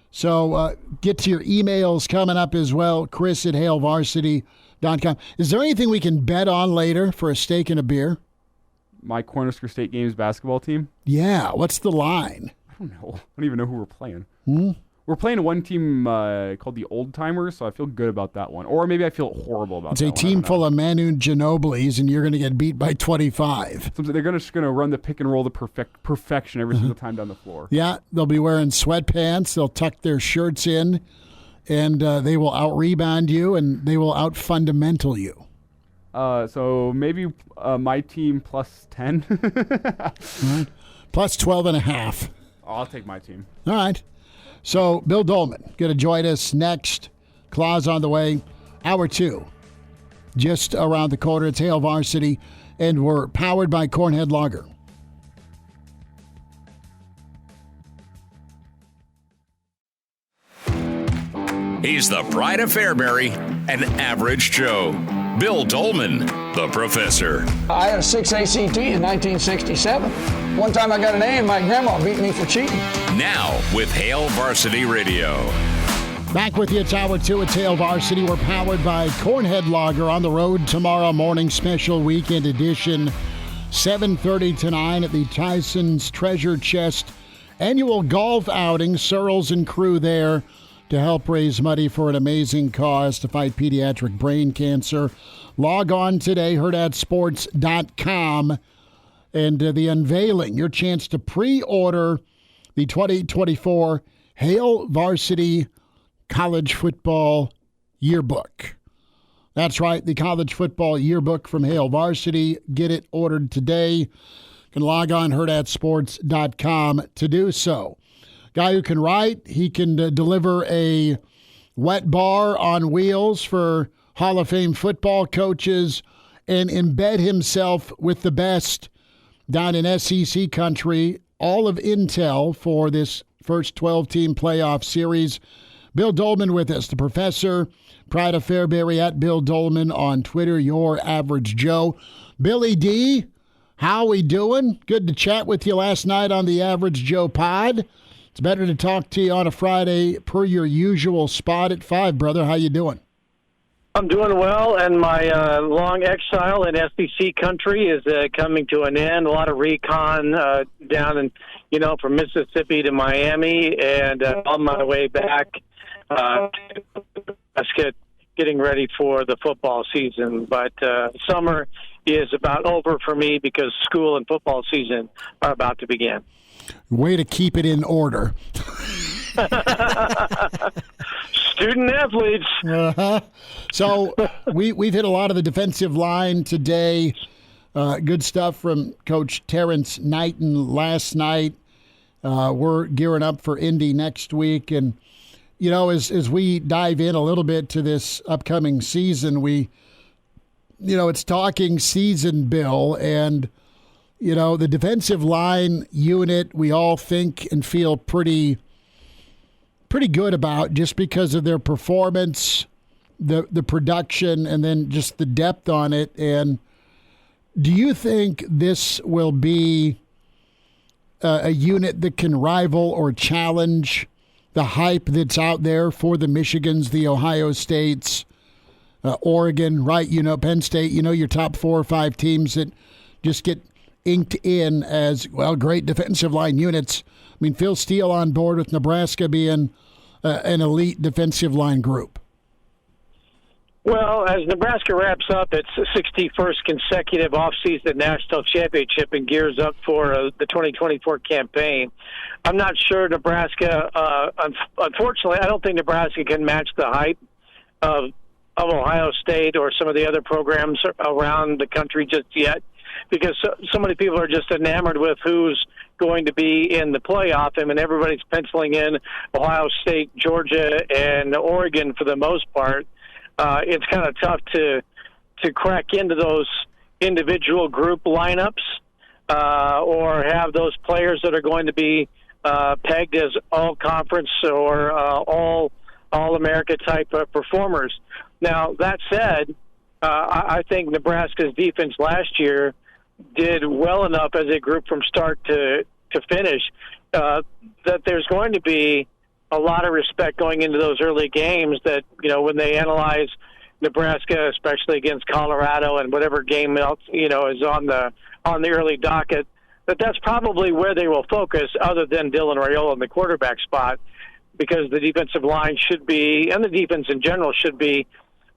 So get to your emails coming up as well, Chris@HaleVarsity.com. Is there anything we can bet on later for a steak and a beer? My Cornhusker State Games basketball team? Yeah. What's the line? I don't know. I don't even know who we're playing. We're playing one team called the Old Timers, so I feel good about that one. Or maybe I feel horrible about that one. It's a team full of Manu Ginobili's, and you're going to get beat by 25. So they're just going to run the pick and roll to perfection every single time down the floor. Yeah, they'll be wearing sweatpants. They'll tuck their shirts in, and they will out-rebound you, and they will out-fundamental you. So maybe my team plus 10. Right. Plus 12.5. I'll take my team. All right. So Bill Doleman going to join us next. Claus on the way. Hour 2. Just around the corner. It's Hale Varsity, and we're powered by Cornhead Lager. He's the pride of Fairbury, an average Joe. Bill Doleman, the professor. I had a 6 ACT in 1967. One time I got an A and my grandma beat me for cheating. Now with Hale Varsity Radio. Back with you. It's Hour 2 at Hale Varsity. We're powered by Cornhead Lager. On the road tomorrow morning, special weekend edition, 7:30 to 9 at the Tyson's Treasure Chest annual golf outing. Searles and crew there to help raise money for an amazing cause to fight pediatric brain cancer. Log on today, hurrdatsports.com, and the unveiling, your chance to pre-order the 2024 Hale Varsity College Football Yearbook. That's right, the College Football Yearbook from Hale Varsity. Get it ordered today. You can log on hurrdatsports.com to do so. Guy who can write, he can deliver a wet bar on wheels for Hall of Fame football coaches and embed himself with the best down in SEC country. All of intel for this first 12-team playoff series. Bill Doleman with us, the professor, pride of Fairbury at Bill Doleman on Twitter, your average Joe. Billy D, how we doing? Good to chat with you last night on the Average Joe pod. It's better to talk to you on a Friday per your usual spot at 5, brother. How you doing? I'm doing well, and my long exile in SEC country is coming to an end. A lot of recon down in, from Mississippi to Miami, and on my way back, getting ready for the football season. But summer is about over for me because school and football season are about to begin. Way to keep it in order. Student athletes. Uh-huh. So we've hit a lot of the defensive line today. Good stuff from Coach Terrance Knighton last night. We're gearing up for Indy next week. And, you know, as we dive in a little bit to this upcoming season, it's talking season, Bill, and, you know, the defensive line unit we all think and feel pretty good about just because of their performance, the production, and then just the depth on it. And do you think this will be a unit that can rival or challenge the hype that's out there for the Michigans, the Ohio States, Oregon, right? You know, Penn State, you know, your top 4 or 5 teams that just get inked in as, well, great defensive line units. I mean, Phil Steele on board with Nebraska being an elite defensive line group. Well, as Nebraska wraps up its 61st consecutive offseason national championship and gears up for the 2024 campaign, I'm not sure Nebraska, unfortunately, I don't think Nebraska can match the hype of Ohio State or some of the other programs around the country just yet, because so many people are just enamored with who's going to be in the playoff. I mean, everybody's penciling in Ohio State, Georgia, and Oregon for the most part. It's kind of tough to crack into those individual group lineups or have those players that are going to be pegged as all-conference or all-America type of performers. Now, that said, I think Nebraska's defense last year did well enough as a group from start to finish that there's going to be a lot of respect going into those early games that, you know, when they analyze Nebraska, especially against Colorado and whatever game else, you know, is on the early docket, that's probably where they will focus other than Dylan Raiola in the quarterback spot, because the defensive line should be, and the defense in general should be,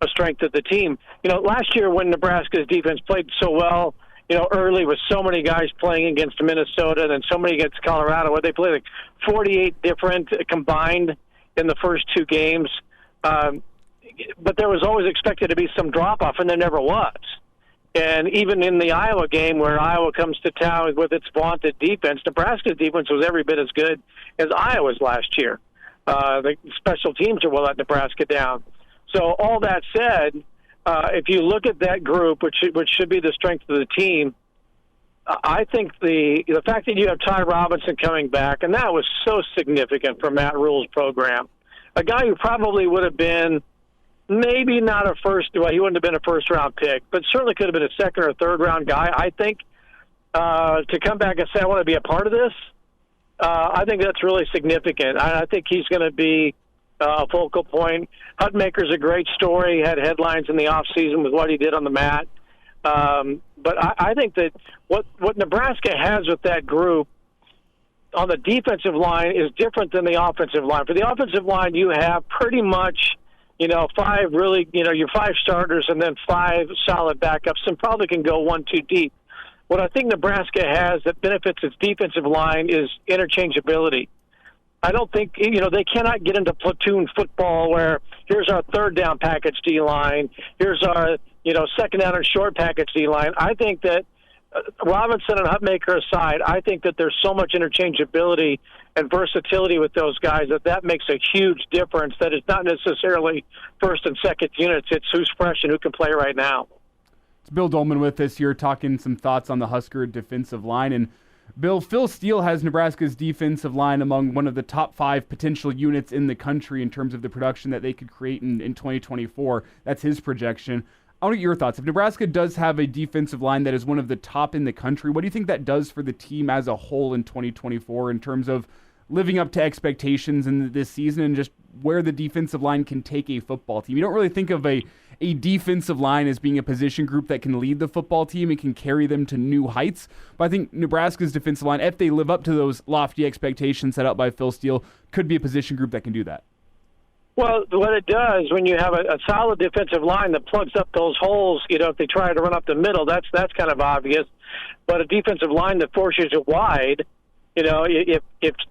a strength of the team. You know, last year when Nebraska's defense played so well, you know, early with so many guys playing against Minnesota and then so many against Colorado, where they played like 48 different combined in the first 2 games. But there was always expected to be some drop-off, and there never was. And even in the Iowa game, where Iowa comes to town with its vaunted defense, Nebraska's defense was every bit as good as Iowa's last year. The special teams are what let Nebraska down. So all that said, if you look at that group, which should be the strength of the team, I think the fact that you have Ty Robinson coming back, and that was so significant for Matt Rule's program, a guy who probably would have been maybe not he wouldn't have been a first-round pick, but certainly could have been a second or third-round guy. I think to come back and say, I want to be a part of this, I think that's really significant. I think he's going to be a focal point. Hutmaker's a great story. He had headlines in the offseason with what he did on the mat. But I think that what Nebraska has with that group on the defensive line is different than the offensive line. For the offensive line, you have pretty much, you know, 5 really, you know, your 5 starters and then 5 solid backups, and probably can go 1-2 deep. What I think Nebraska has that benefits its defensive line is interchangeability. I don't think, you know, they cannot get into platoon football where here's our third down package D-line, here's our, you know, second down and short package D-line. I think that Robinson and Hutmaker aside, I think that there's so much interchangeability and versatility with those guys that makes a huge difference, that it's not necessarily first and second units. It's who's fresh and who can play right now. It's Bill Doleman with us here talking some thoughts on the Husker defensive line. And Bill, Phil Steele has Nebraska's defensive line among one of the top 5 potential units in the country in terms of the production that they could create in 2024. That's his projection. I want to get your thoughts. If Nebraska does have a defensive line that is one of the top in the country, what do you think that does for the team as a whole in 2024 in terms of living up to expectations in this season and just where the defensive line can take a football team? You don't really think of a defensive line as being a position group that can lead the football team and can carry them to new heights. But I think Nebraska's defensive line, if they live up to those lofty expectations set out by Phil Steele, could be a position group that can do that. Well, what it does when you have a solid defensive line that plugs up those holes, you know, if they try to run up the middle, that's kind of obvious. But a defensive line that forces it wide, you know, if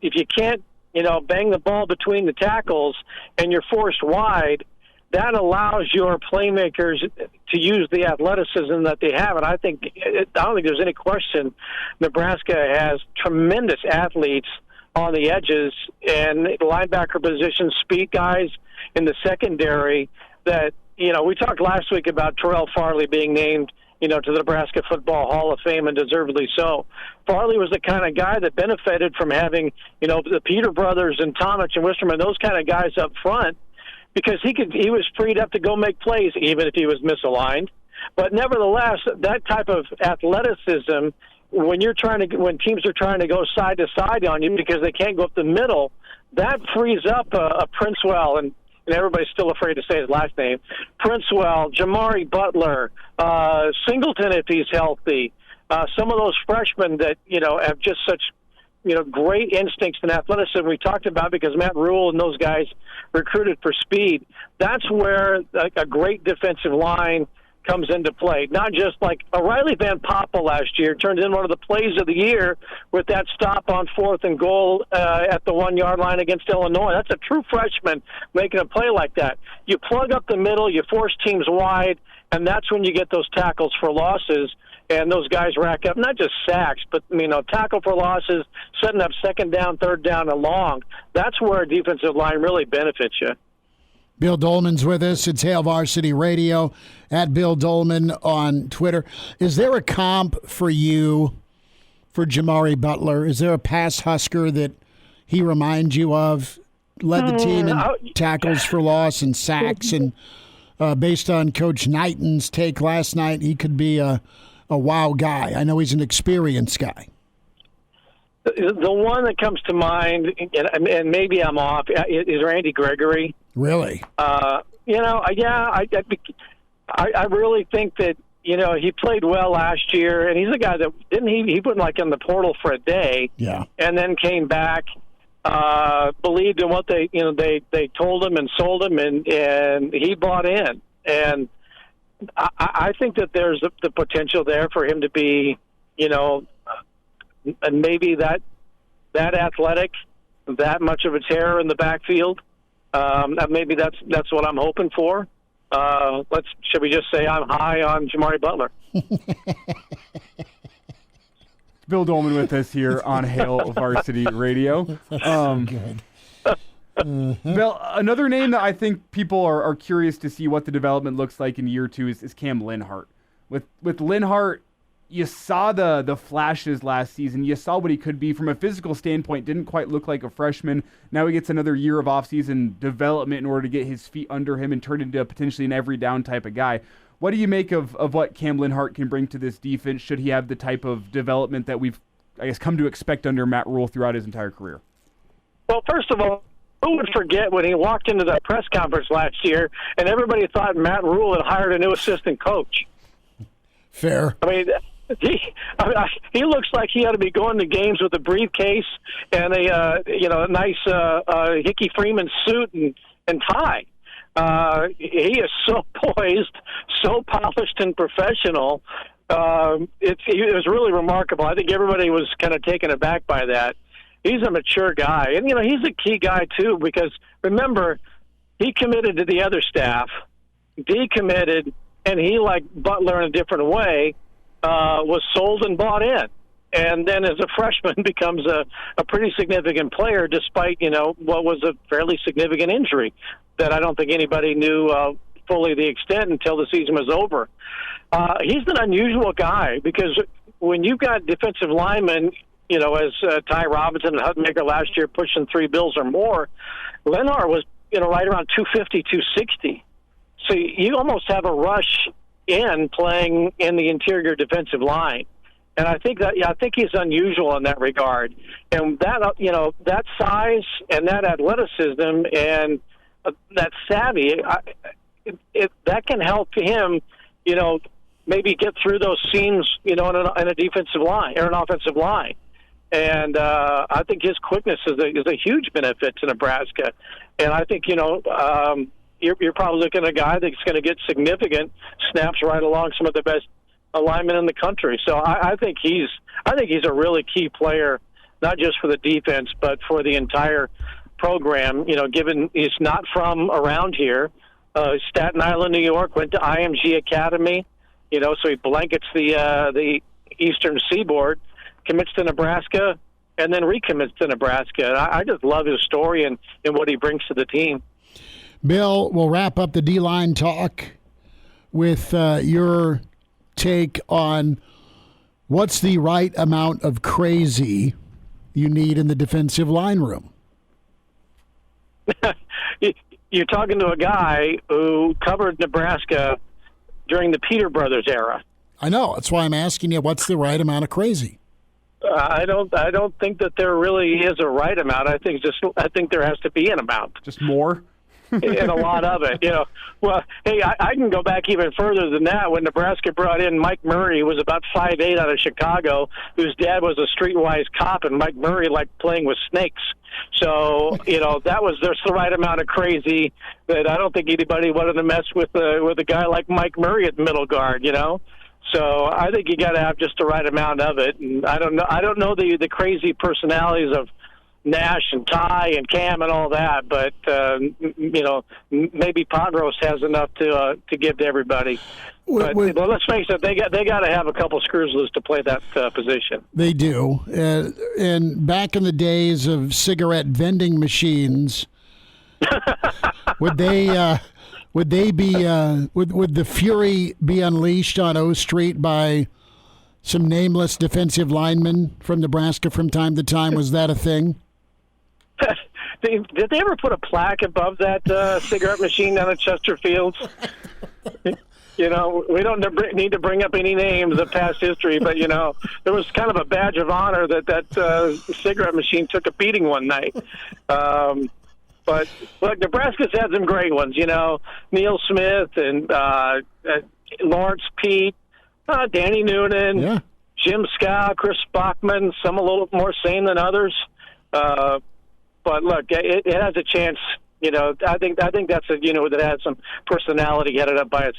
you can't, you know, bang the ball between the tackles and you're forced wide, that allows your playmakers to use the athleticism that they have. And I don't think there's any question Nebraska has tremendous athletes on the edges, and the linebacker position, speed guys in the secondary that, we talked last week about Terrell Farley being named, to the Nebraska Football Hall of Fame, and deservedly so. Farley was the kind of guy that benefited from having, the Peter brothers and Tomich and Wisterman, those kind of guys up front, because he was freed up to go make plays even if he was misaligned. But nevertheless, that type of athleticism, when teams are trying to go side to side on you because they can't go up the middle, that frees up a Princewell, and everybody's still afraid to say his last name, Princewell, Jamari Butler, Singleton if he's healthy, some of those freshmen that, have just such, great instincts and athleticism we talked about because Matt Rule and those guys recruited for speed. That's where a great defensive line comes into play. Not just like O'Reilly Van Poppel last year turned in one of the plays of the year with that stop on 4th and goal at the 1-yard line against Illinois. That's a true freshman making a play like that. You plug up the middle, you force teams wide, and that's when you get those tackles for losses. And those guys rack up not just sacks, but, tackle for losses, setting up second down, third down, and long. That's where a defensive line really benefits you. Bill Doleman's with us. It's Hail Varsity Radio, at Bill Doleman on Twitter. Is there a comp for you for Jamari Butler? Is there a past Husker that he reminds you of? Led the team in tackles for loss and sacks, and based on Coach Knighton's take last night, he could be a wow guy. I know he's an experienced guy. The one that comes to mind, and maybe I'm off, is Randy Gregory. Really? I really think that, he played well last year, and he's a guy that he went like in the portal for a day, and then came back, believed in what they told him and sold him, and he bought in. And I think that there's the potential there for him to be, and maybe that athletic, that much of a terror in the backfield. Maybe that's what I'm hoping for. Should we just say I'm high on Jamari Butler? Bill Doleman with us here on Hail Varsity Radio. Good. Bill, another name that I think people are curious to see what the development looks like in year 2 is Cam Linhart. With Linhart, you saw the flashes last season. You saw what he could be from a physical standpoint. Didn't quite look like a freshman. Now he gets another year of offseason development in order to get his feet under him and turn into potentially an every down type of guy. What do you make of what Cam Linhart can bring to this defense? Should he have the type of development that we've, come to expect under Matt Rule throughout his entire career? Well, first of all, who would forget when he walked into that press conference last year and everybody thought Matt Rule had hired a new assistant coach? Fair. I mean, he looks like he ought to be going to games with a briefcase and a nice Hickey Freeman suit and tie. He is so poised, so polished and professional. It was really remarkable. I think everybody was kind of taken aback by that. He's a mature guy. And, he's a key guy, too, because, remember, he committed to the other staff, decommitted, and he, like Butler in a different way, was sold and bought in. And then as a freshman becomes a pretty significant player despite, what was a fairly significant injury that I don't think anybody knew fully the extent until the season was over. He's an unusual guy because when you've got defensive linemen, as Ty Robinson and Hutmaker last year pushing 3 bills or more, Linhart was, right around 250, 260. So you almost have a rush in playing in the interior defensive line. And I think he's unusual in that regard. And that, that size and that athleticism and that savvy, that can help him, maybe get through those seams, in a defensive line or an offensive line. And I think his quickness is a huge benefit to Nebraska. And I think, you're probably looking at a guy that's going to get significant snaps right along some of the best alignment in the country. So I think he's a really key player, not just for the defense, but for the entire program. Given he's not from around here, Staten Island, New York, went to IMG Academy. So he blankets the Eastern Seaboard, commits to Nebraska, and then recommits to Nebraska. And I just love his story and what he brings to the team. Bill, we'll wrap up the D-line talk with your take on what's the right amount of crazy you need in the defensive line room. You're talking to a guy who covered Nebraska during the Peter Brothers era. I know. That's why I'm asking you, what's the right amount of crazy? I don't think that there really is a right amount. I think there has to be an amount. Just more? And a lot of it, Well, hey, I can go back even further than that. When Nebraska brought in Mike Murray, who was about 5'8" out of Chicago, whose dad was a streetwise cop, and Mike Murray liked playing with snakes. So, there's the right amount of crazy that I don't think anybody wanted to mess with a guy like Mike Murray at middle guard, So I think you got to have just the right amount of it. And I don't know the crazy personalities of Nash and Ty and Cam and all that, but maybe Podros has enough to give to everybody. But let's face it, they got to have a couple screws loose to play that position. They do. And back in the days of cigarette vending machines, would the fury be unleashed on O Street by some nameless defensive linemen from Nebraska from time to time? Was that a thing? Did they ever put a plaque above that cigarette machine down at Chesterfield? We don't need to bring up any names of past history, but, there was kind of a badge of honor that cigarette machine took a beating one night. But, look, Nebraska's had some great ones, Neil Smith and Lawrence Pete, Danny Noonan, Jim Scow, Chris Bachman, some a little more sane than others. But look, it has a chance. I think that's a that has some personality headed up by its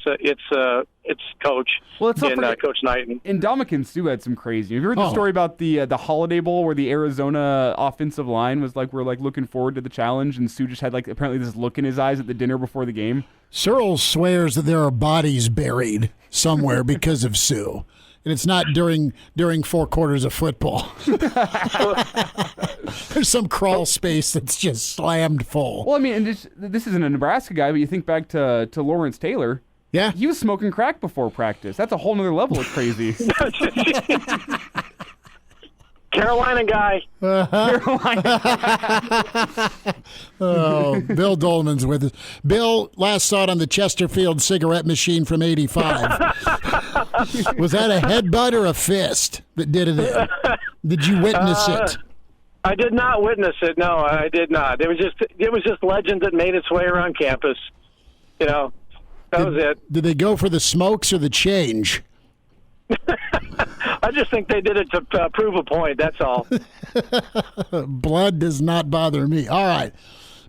coach. Well, it's Coach Knighton. And Dominican Sue had some crazy. Have you heard the story about the Holiday Bowl where the Arizona offensive line was we're looking forward to the challenge, and Sue just had apparently this look in his eyes at the dinner before the game? Searles swears that there are bodies buried somewhere because of Sue. And it's not during 4 quarters of football. There's some crawl space that's just slammed full. Well, I mean, and this isn't a Nebraska guy, but you think back to Lawrence Taylor. Yeah. He was smoking crack before practice. That's a whole nother level of crazy. Carolina guy. Oh, Bill Doleman's with us. Bill, last thought on the Chesterfield cigarette machine from '85. Was that a headbutt or a fist that did it in? Did you witness it? I did not witness it. No, I did not. It was just legend that made its way around campus. That was it. Did they go for the smokes or the change? I just think they did it to prove a point. That's all. Blood does not bother me. All right.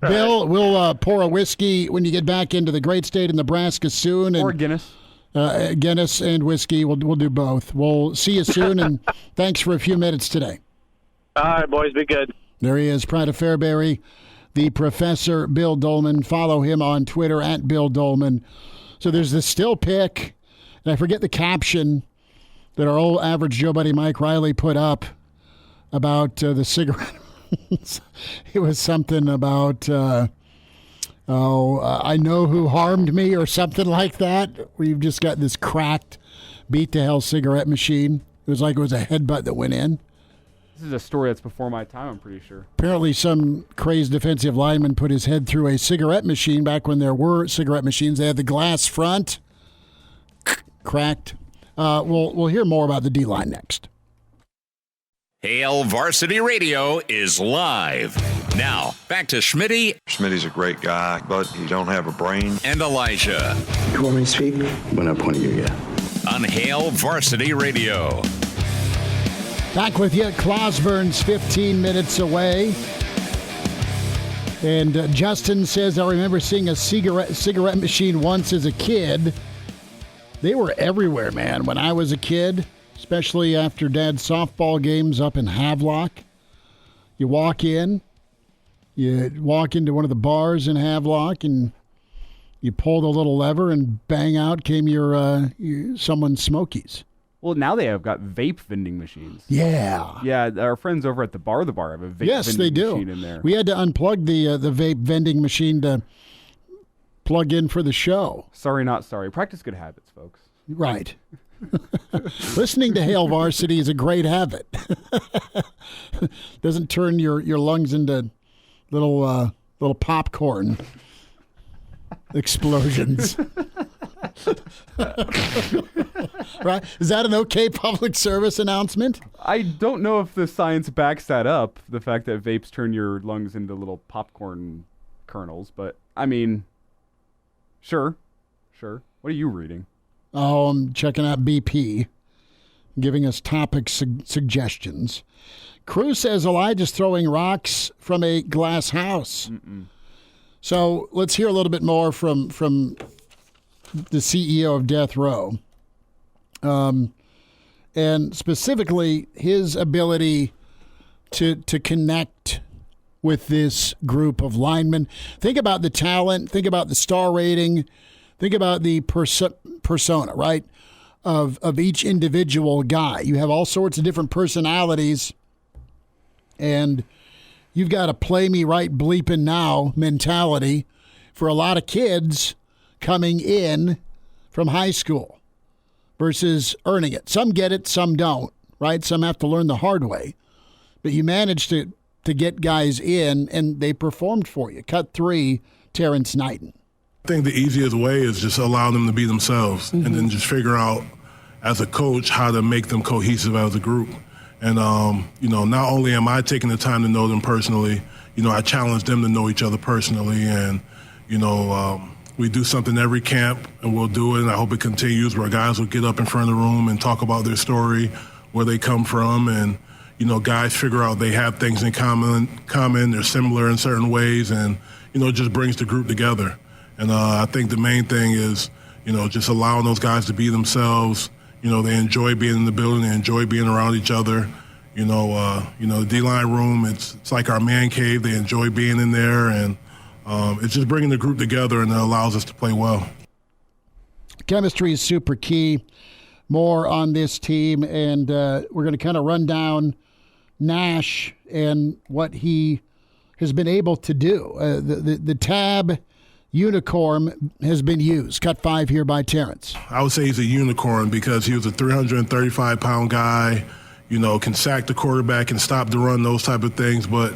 Bill, we'll pour a whiskey when you get back into the great state of Nebraska soon. Or Guinness. Guinness and whiskey. We'll do both. We'll see you soon, and thanks for a few minutes today. All right, boys. Be good. There he is, Pride of Fairbury, the Professor Bill Doleman. Follow him on Twitter at Bill Doleman. So there's this still pic, and I forget the caption that our old average Joe buddy Mike Riley put up about the cigarette. It was something about, I know who harmed me or something like that. We've just got this cracked, beat-to-hell cigarette machine. It was like it was a headbutt that went in. This is a story that's before my time, I'm pretty sure. Apparently some crazed defensive lineman put his head through a cigarette machine back when there were cigarette machines. They had the glass front, cracked. We'll hear more about the D-line next. Hail Varsity Radio is live. Now, back to Schmitty. Schmitty's a great guy, but he don't have a brain. And Elijah. You want me to speak? When I point at you, yeah. On Hail Varsity Radio. Back with you. Clausborne's 15 minutes away. And Justin says, I remember seeing a cigarette machine once as a kid. They were everywhere, man, when I was a kid, especially after Dad's softball games up in Havelock. You walk into one of the bars in Havelock, and you pull the little lever, and bang out came your someone's Smokies. Well, now they have got vape vending machines. Yeah. Yeah, our friends over at the bar have a vape yes, vending they do. machine in there. We had to unplug the vape vending machine to plug in for the show. Sorry, not sorry. Practice good habits, folks. Right. Listening to Hail Varsity is a great habit. Doesn't turn your lungs into little popcorn explosions. Right? Is that an okay public service announcement? I don't know if the science backs that up, the fact that vapes turn your lungs into little popcorn kernels, but I mean, sure. What are you reading? Oh, I'm checking out BP, giving us topic suggestions. Crew says Elijah's throwing rocks from a glass house. So let's hear a little bit more from the CEO of Death Row, and specifically his ability to connect with this group of linemen. Think about the talent. Think about the star rating. Think about the persona, right, of each individual guy. You have all sorts of different personalities, and you've got a play me right bleeping now mentality for a lot of kids coming in from high school versus earning it. Some get it, some don't, right? Some have to learn the hard way. But you managed to get guys in, and they performed for you. Cut 3, Terrance Knighton. I think the easiest way is just allow them to be themselves and then just figure out as a coach how to make them cohesive as a group. And, not only am I taking the time to know them personally, I challenge them to know each other personally. And, we do something every camp, and we'll do it, and I hope it continues, where guys will get up in front of the room and talk about their story, where they come from, and, guys figure out they have things in common, they're similar in certain ways, and, it just brings the group together. And I think the main thing is, just allowing those guys to be themselves. They enjoy being in the building. They enjoy being around each other. The D-line room, it's like our man cave. They enjoy being in there, and it's just bringing the group together, and it allows us to play well. Chemistry is super key. More on this team, and we're going to kind of run down Nash and what he has been able to do. The tab unicorn has been used. Cut 5 here by Terrance. I would say he's a unicorn because he was a 335-pound guy, can sack the quarterback and stop the run, those type of things. But,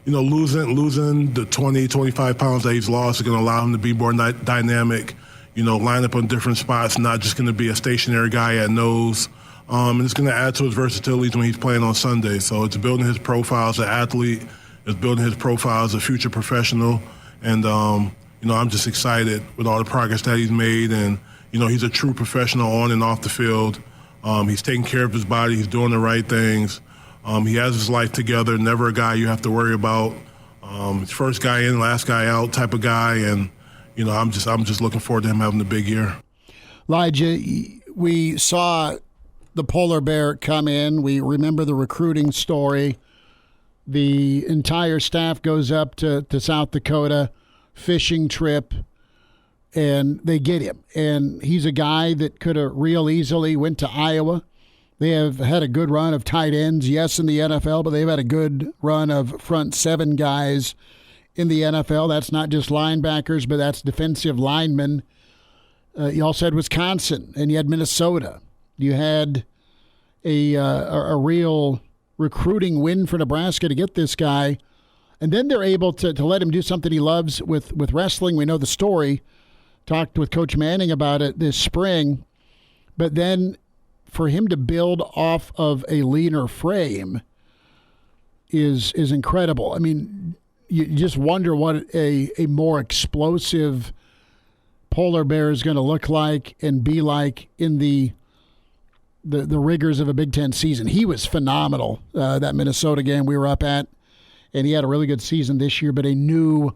losing the 20, 25 pounds that he's lost is going to allow him to be more dynamic, line up on different spots, not just going to be a stationary guy at nose. And it's going to add to his versatility when he's playing on Sunday. So it's building his profile as an athlete. It's building his profile as a future professional. And, I'm just excited with all the progress that he's made. And, he's a true professional on and off the field. He's taking care of his body. He's doing the right things. He has his life together, never a guy you have to worry about. He's first guy in, last guy out type of guy. And, I'm just looking forward to him having a big year. Elijah, we saw the polar bear come in. We remember the recruiting story. The entire staff goes up to South Dakota, fishing trip, and they get him. And he's a guy that could have real easily went to Iowa. They have had a good run of tight ends, yes, in the NFL, but they've had a good run of front 7 guys in the NFL. That's not just linebackers, but that's defensive linemen. You also had Wisconsin, and you had Minnesota. You had a real recruiting win for Nebraska to get this guy. And then they're able to let him do something he loves with wrestling. We know the story. Talked with Coach Manning about it this spring. But then for him to build off of a leaner frame is incredible. I mean, you just wonder what a more explosive polar bear is going to look like and be like in the rigors of a Big Ten season. He was phenomenal, that Minnesota game we were up at, and he had a really good season this year, but a new,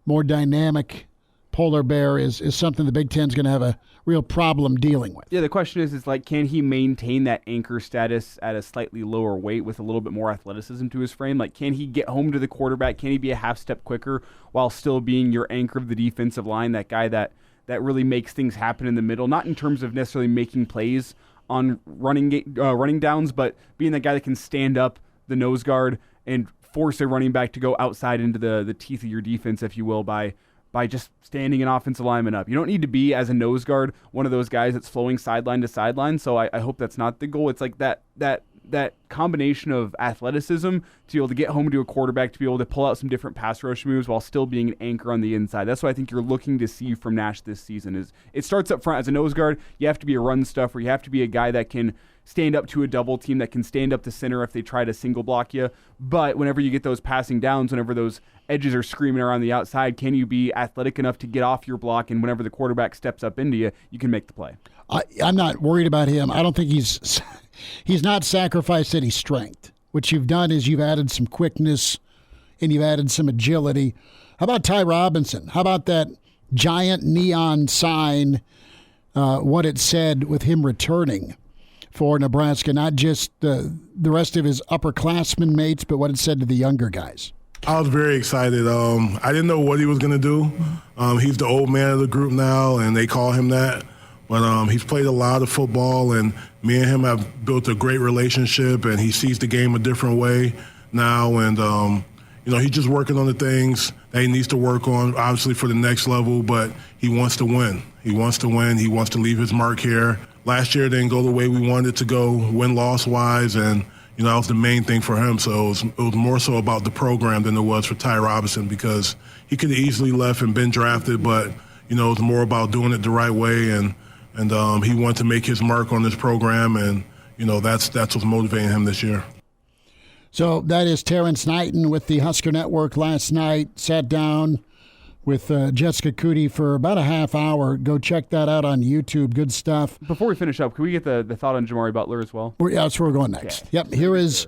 more dynamic polar bear is something the Big Ten's going to have a real problem dealing with. Yeah, the question is like, can he maintain that anchor status at a slightly lower weight with a little bit more athleticism to his frame? Like, can he get home to the quarterback? Can he be a half step quicker while still being your anchor of the defensive line, that guy that really makes things happen in the middle, not in terms of necessarily making plays on running downs, but being that guy that can stand up the nose guard and force a running back to go outside into the teeth of your defense, if you will, by just standing an offensive lineman up. You don't need to be, as a nose guard, one of those guys that's flowing sideline to sideline, so I hope that's not the goal. It's like that combination of athleticism to be able to get home to a quarterback, to be able to pull out some different pass rush moves while still being an anchor on the inside. That's what I think you're looking to see from Nash this season. Is it starts up front as a nose guard. You have to be a run stuffer. You have to be a guy that can stand up to a double team, that can stand up the center if they try to single block you. But whenever you get those passing downs, whenever those edges are screaming around the outside, can you be athletic enough to get off your block, and whenever the quarterback steps up into you, you can make the play? I'm not worried about him. I don't think he's not sacrificed any strength. What you've done is you've added some quickness and you've added some agility. How about Ty Robinson? How about that giant neon sign, what it said with him returning for Nebraska, not just the rest of his upperclassmen mates, but what it said to the younger guys? I was very excited. I didn't know what he was going to do. He's the old man of the group now, and they call him that. But he's played a lot of football, and me and him have built a great relationship, and he sees the game a different way now. And, he's just working on the things that he needs to work on, obviously, for the next level, but he wants to win. He wants to win. He wants to leave his mark here. Last year didn't go the way we wanted it to go, win-loss-wise, and that was the main thing for him. So it was more so about the program than it was for Ty Robinson, because he could have easily left and been drafted, but, it was more about doing it the right way, and he wanted to make his mark on this program, and, that's what's motivating him this year. So that is Terrance Knighton with the Husker Network last night. Sat down with Jessica Cootie for about a half hour. Go check that out on YouTube. Good stuff. Before we finish up, can we get the thought on Jamari Butler as well? Yeah, that's where we're going next. Okay. Yep, here is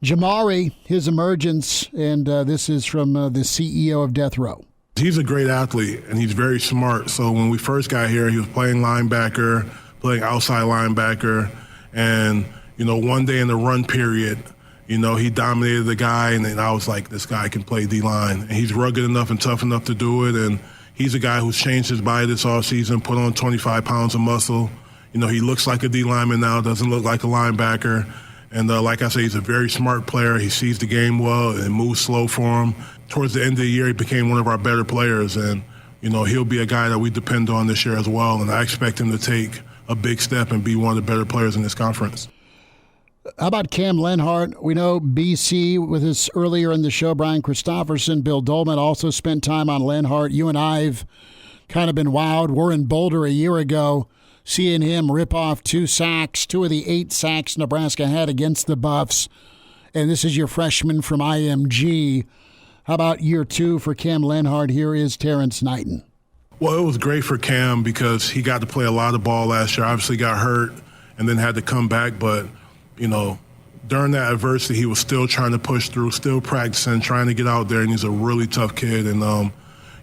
Jamari, his emergence, and this is from the CEO of Death Row. He's a great athlete, and he's very smart. So when we first got here, he was playing linebacker, playing outside linebacker, and, one day in the run period, he dominated the guy, and then I was like, this guy can play D-line. And he's rugged enough and tough enough to do it, and he's a guy who's changed his body this offseason, put on 25 pounds of muscle. He looks like a D-lineman now, doesn't look like a linebacker. And like I say, he's a very smart player. He sees the game well and moves slow for him. Towards the end of the year, he became one of our better players, and, he'll be a guy that we depend on this year as well, and I expect him to take a big step and be one of the better players in this conference. How about Cam Lenhart? We know BC with us earlier in the show. Brian Christopherson, Bill Doleman also spent time on Lenhart. You and I have kind of been wowed. We're in Boulder a year ago, seeing him rip off 2 sacks, 2 of the 8 sacks Nebraska had against the Buffs. And this is your freshman from IMG. How about year 2 for Cam Lenhart? Here is Terrance Knighton. Well, it was great for Cam because he got to play a lot of ball last year. Obviously got hurt and then had to come back, but during that adversity, he was still trying to push through, still practicing, trying to get out there, and he's a really tough kid. And,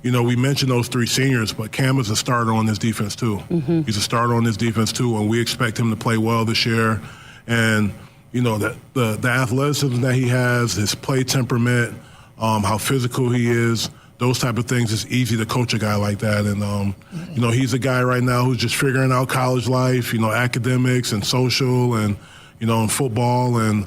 we mentioned those 3 seniors, but Cam is a starter on this defense too. Mm-hmm. He's a starter on this defense too, and we expect him to play well this year. And, the athleticism that he has, his play temperament, how physical he is, those type of things, it's easy to coach a guy like that. And, he's a guy right now who's just figuring out college life, academics and social and, in football, and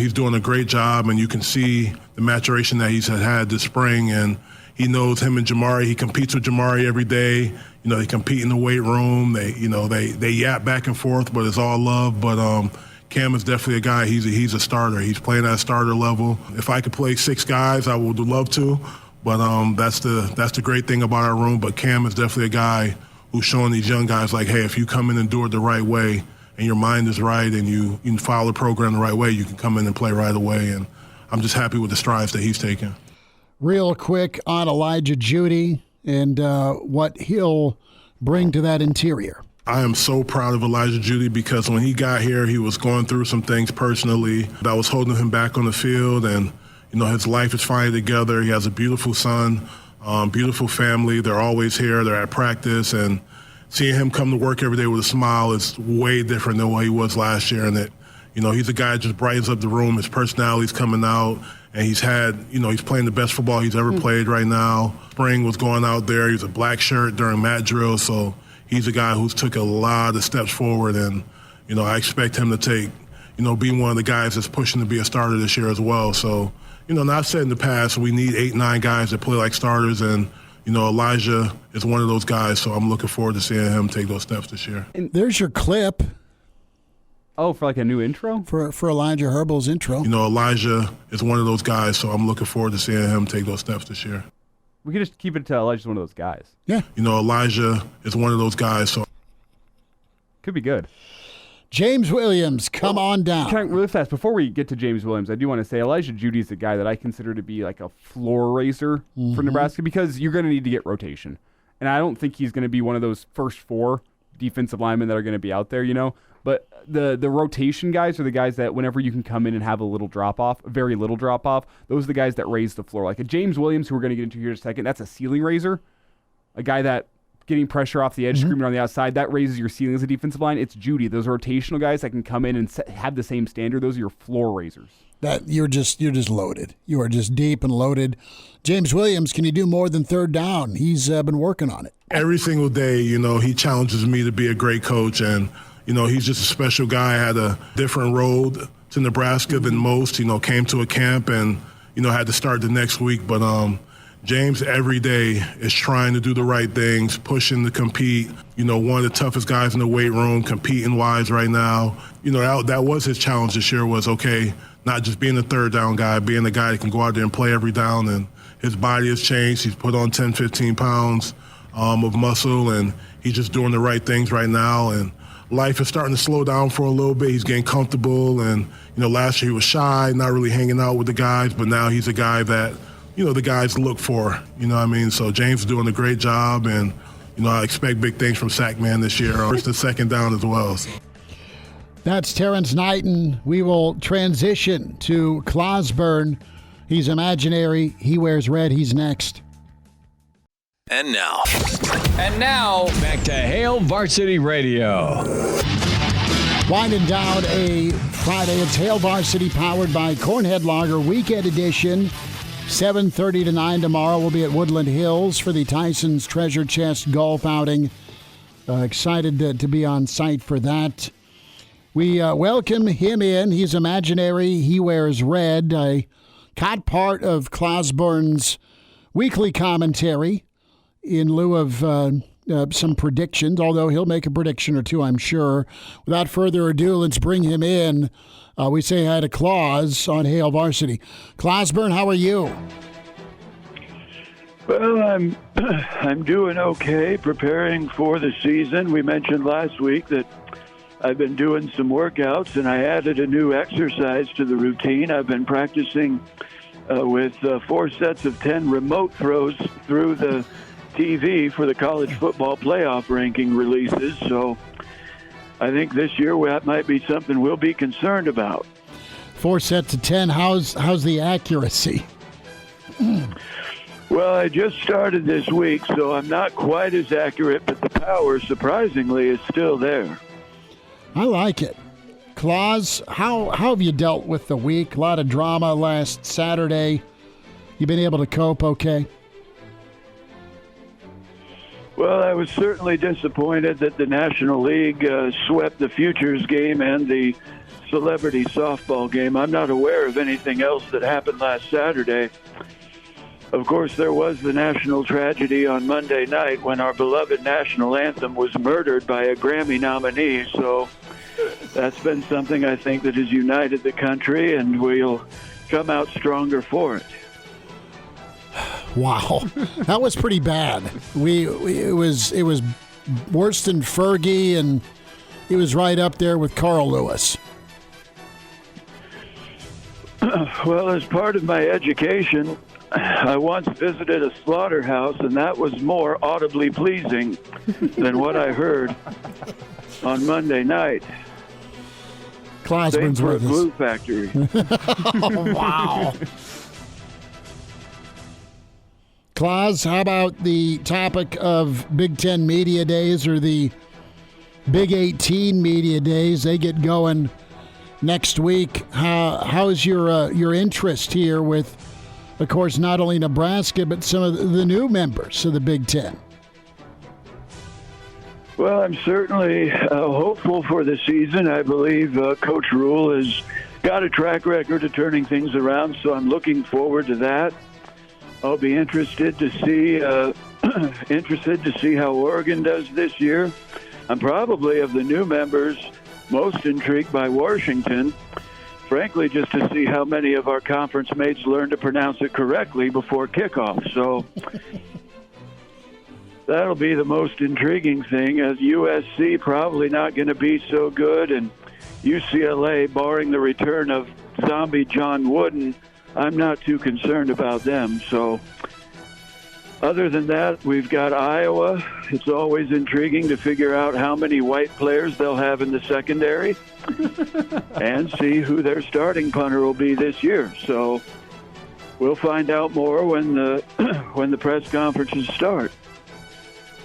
he's doing a great job, and you can see the maturation that he's had this spring, and he knows him and Jamari. He competes with Jamari every day. They compete in the weight room. They yap back and forth, but it's all love. But Cam is definitely a guy. He's a starter. He's playing at a starter level. If I could play 6 guys, I would love to. But that's the great thing about our room. But Cam is definitely a guy who's showing these young guys, like, hey, if you come in and do it the right way, and your mind is right, and you follow the program the right way, you can come in and play right away. And I'm just happy with the strides that he's taken. Real quick on Elijah Judy and what he'll bring to that interior. I am so proud of Elijah Judy because when he got here, he was going through some things personally that was holding him back on the field. And, his life is finally together. He has a beautiful son, beautiful family. They're always here. They're at practice. And seeing him come to work every day with a smile is way different than what he was last year. And he's a guy that just brightens up the room. His personality's coming out, and he's playing the best football he's ever played right now. Spring was going out there. He was a black shirt during mat drill, so he's a guy who's took a lot of steps forward. And, I expect him to take, be one of the guys that's pushing to be a starter this year as well. So, and I've said in the past, we need 8-9 guys that play like starters, and, Elijah is one of those guys, so I'm looking forward to seeing him take those steps this year. And there's your clip. Oh, for like a new intro? For Elijah Herbel's intro. Elijah is one of those guys, so I'm looking forward to seeing him take those steps this year. We could just keep it to Elijah's one of those guys. Yeah. Elijah is one of those guys, so. Could be good. James Williams, come on down. Really fast, before we get to James Williams, I do want to say Elijah Jeudy is the guy that I consider to be like a floor raiser for Nebraska, because you're going to need to get rotation. And I don't think he's going to be one of those first 4 defensive linemen that are going to be out there, But the rotation guys are the guys that whenever you can come in and have a little drop-off, very little drop-off, those are the guys that raise the floor. Like a James Williams, who we're going to get into here in a second, that's a ceiling raiser. A guy that getting pressure off the edge, screaming on the outside, that raises your ceiling as a defensive line. It's Jeudy. Those rotational guys that can come in and have the same standard. Those are your floor raisers. That you're just loaded. You are just deep and loaded. James Williams, can you do more than third down? He's been working on it. Every single day, he challenges me to be a great coach, and he's just a special guy. Had a different road to Nebraska than most. Came to a camp and had to start the next week, but James every day is trying to do the right things, pushing to compete. One of the toughest guys in the weight room, competing wise right now. That was his challenge this year, was not just being a third down guy, being the guy that can go out there and play every down. And his body has changed. He's put on 10, 15 pounds of muscle, and he's just doing the right things right now. And life is starting to slow down for a little bit. He's getting comfortable. And, last year he was shy, not really hanging out with the guys, but now he's a guy that, the guys look for, So James is doing a great job, and, I expect big things from Sackman this year, first and second down as well. So. That's Terrance Knighton. We will transition to Clausborne. He's imaginary. He wears red. He's next. And now, back to Hail Varsity Radio. Winding down a Friday. It's Hail Varsity, powered by Cornhead Lager, weekend edition. 7:30 to 9 tomorrow. We'll be at Woodland Hills for the Tyson's Treasure Chest golf outing. Excited to be on site for that. We welcome him in. He's imaginary. He wears red. I caught part of Clausborne's weekly commentary in lieu of some predictions, although he'll make a prediction or two, I'm sure. Without further ado, let's bring him in. We say hi to Claus on Hail Varsity. Clausborne, how are you? Well, I'm doing okay, preparing for the season. We mentioned last week that I've been doing some workouts, and I added a new exercise to the routine. I've been practicing with 4 sets of 10 remote throws through the TV for the college football playoff ranking releases. So I think this year that might be something we'll be concerned about. 4 sets of 10. How's the accuracy? Well, I just started this week, so I'm not quite as accurate, but the power, surprisingly, is still there. I like it. Claus, how have you dealt with the week? A lot of drama last Saturday. You been able to cope okay? Well, I was certainly disappointed that the National League swept the Futures game and the Celebrity Softball game. I'm not aware of anything else that happened last Saturday. Of course, there was the national tragedy on Monday night when our beloved national anthem was murdered by a Grammy nominee. So that's been something I think that has united the country, and we'll come out stronger for it. Wow, that was pretty bad. It was worse than Fergie, and it was right up there with Carl Lewis. Well, as part of my education, I once visited a slaughterhouse, and that was more audibly pleasing than what I heard on Monday night. Clausborne's for a with us. glue factory. Oh, wow. Claus, how about the topic of Big Ten Media Days or the Big 18 Media Days? They get going next week. How's your interest here with, of course, not only Nebraska, but some of the new members of the Big Ten? Well, I'm certainly hopeful for the season. I believe Coach Rule has got a track record of turning things around, so I'm looking forward to that. I'll be interested to see how Oregon does this year. I'm probably, of the new members, most intrigued by Washington, frankly, just to see how many of our conference mates learn to pronounce it correctly before kickoff. So that'll be the most intriguing thing, as USC probably not going to be so good, and UCLA, barring the return of zombie John Wooden, I'm not too concerned about them. So other than that, we've got Iowa. It's always intriguing to figure out how many white players they'll have in the secondary and see who their starting punter will be this year. So we'll find out more when the press conferences start.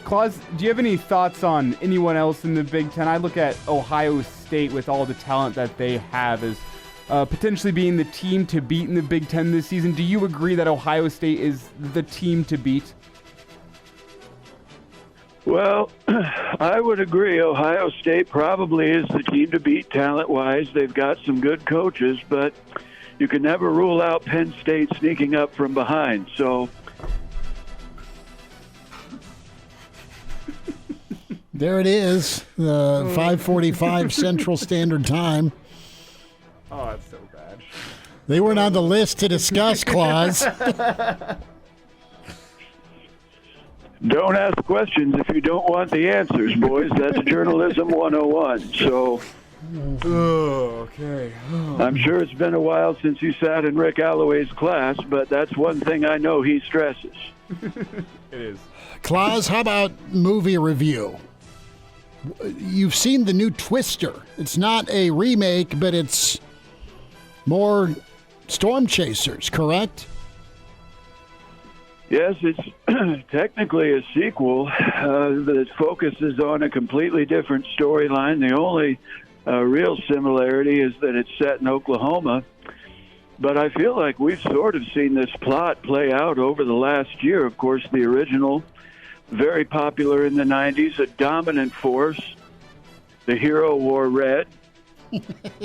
Claus, do you have any thoughts on anyone else in the Big Ten? I look at Ohio State with all the talent that they have as potentially being the team to beat in the Big Ten this season. Do you agree that Ohio State is the team to beat? Well, I would agree. Ohio State probably is the team to beat talent-wise. They've got some good coaches, but you can never rule out Penn State sneaking up from behind. So there it is, 5:45 Central Standard Time. Oh, that's so bad. They weren't on the list to discuss, Claus. don't ask questions if you don't want the answers, boys. That's journalism 101. So okay. I'm sure it's been a while since you sat in Rick Alloway's class, but that's one thing I know he stresses. It is. Claus, how about movie review? You've seen the new Twister. It's not a remake, but it's more Storm Chasers, correct? Yes, it's technically a sequel that focuses on a completely different storyline. The only real similarity is that it's set in Oklahoma. But I feel like we've sort of seen this plot play out over the last year. Of course, the original, very popular in the 90s, a dominant force. The hero wore red.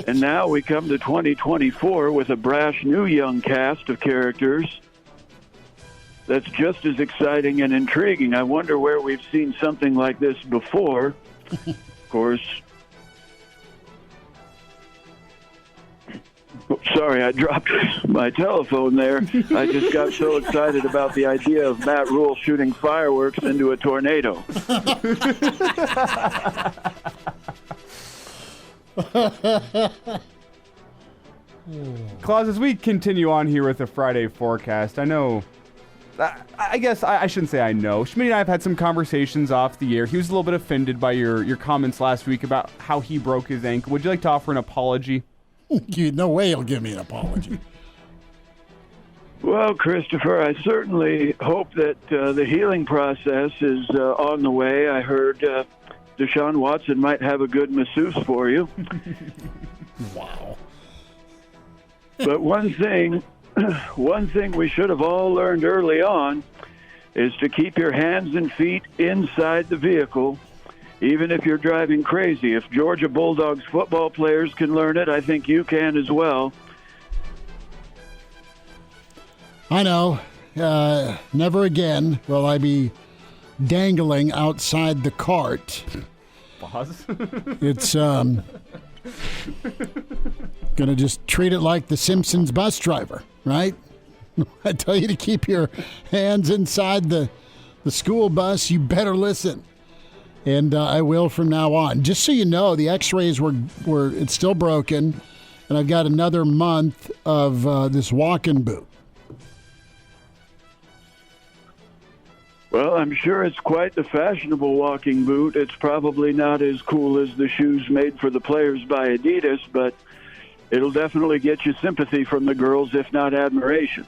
And now we come to 2024 with a brash new young cast of characters that's just as exciting and intriguing. I wonder where we've seen something like this before. Of course. Sorry, I dropped my telephone there. I just got so excited about the idea of Matt Rule shooting fireworks into a tornado. Claus, as we continue on here with the Friday forecast, I know, I guess I shouldn't say I know. Schmidt and I have had some conversations off the air. He was a little bit offended by your comments last week about how he broke his ankle. Would you like to offer an apology? No way he'll give me an apology. Well, Christopher, I certainly hope that the healing process is on the way. I heard Deshaun Watson might have a good masseuse for you. Wow. But one thing we should have all learned early on is to keep your hands and feet inside the vehicle, even if you're driving crazy. If Georgia Bulldogs football players can learn it, I think you can as well. I know. Never again will I be dangling outside the cart. Boss? It's gonna just treat it like the Simpsons bus driver, right? I tell you to keep your hands inside the school bus, you better listen. And I will from now on. Just so you know, the x-rays were it's still broken, and I've got another month of this walking boot. Well, I'm sure it's quite the fashionable walking boot. It's probably not as cool as the shoes made for the players by Adidas, but it'll definitely get you sympathy from the girls, if not admiration.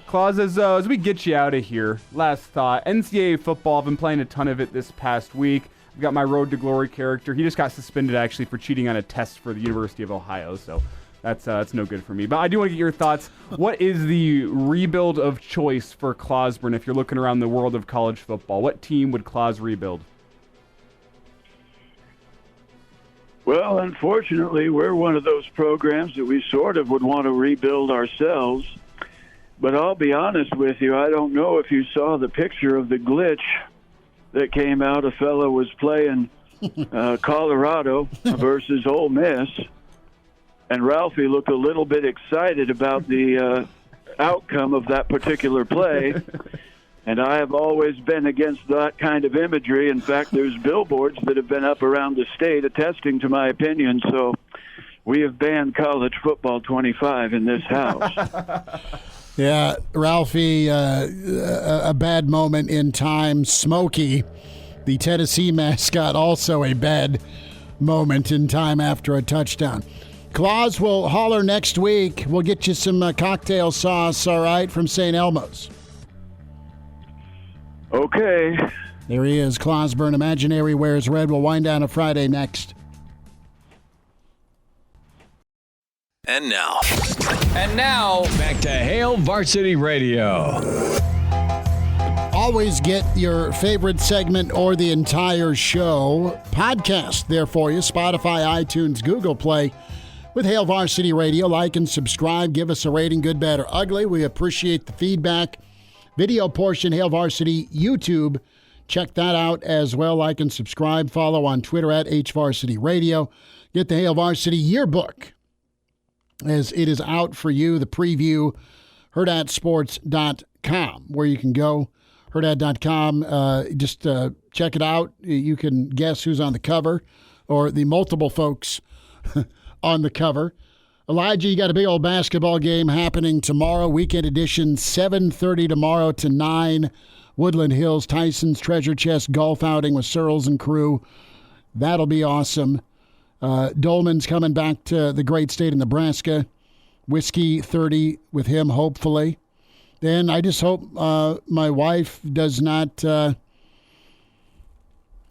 Claus, as we get you out of here, last thought. NCAA football, I've been playing a ton of it this past week. I've got my Road to Glory character. He just got suspended, actually, for cheating on a test for the University of Ohio, so that's no good for me. But I do want to get your thoughts. What is the rebuild of choice for Clausborne if you're looking around the world of college football? What team would Claus rebuild? Well, unfortunately, we're one of those programs that we sort of would want to rebuild ourselves. But I'll be honest with you, I don't know if you saw the picture of the glitch that came out. A fellow was playing Colorado versus Ole Miss, and Ralphie looked a little bit excited about the outcome of that particular play. And I have always been against that kind of imagery. In fact, there's billboards that have been up around the state attesting to my opinion. So we have banned college football 25 in this house. Yeah, Ralphie, a bad moment in time. Smokey, the Tennessee mascot, also a bad moment in time after a touchdown. Claus will holler next week. We'll get you some cocktail sauce, all right, from St. Elmo's. Okay. There he is, Clausborne. Imaginary wears red. We'll wind down a Friday next. And now, back to Hail Varsity Radio. Always get your favorite segment or the entire show podcast there for you. Spotify, iTunes, Google Play with Hail Varsity Radio. Like and subscribe. Give us a rating, good, bad, or ugly. We appreciate the feedback. Video portion, Hail Varsity YouTube. Check that out as well. Like and subscribe. Follow on Twitter at HVarsity Radio. Get the Hail Varsity Yearbook as it is out for you. The preview, hurrdatsports.com, where you can go. Hurrdat.com. Just check it out. You can guess who's on the cover or the multiple folks on the cover. Elijah, you got a big old basketball game happening tomorrow. Weekend edition, 7:30 tomorrow to 9. Woodland Hills, Tyson's Treasure Chest golf outing with Searles and crew. That'll be awesome. Doleman's coming back to the great state of Nebraska. Whiskey 30 with him, hopefully. Then I just hope my wife does not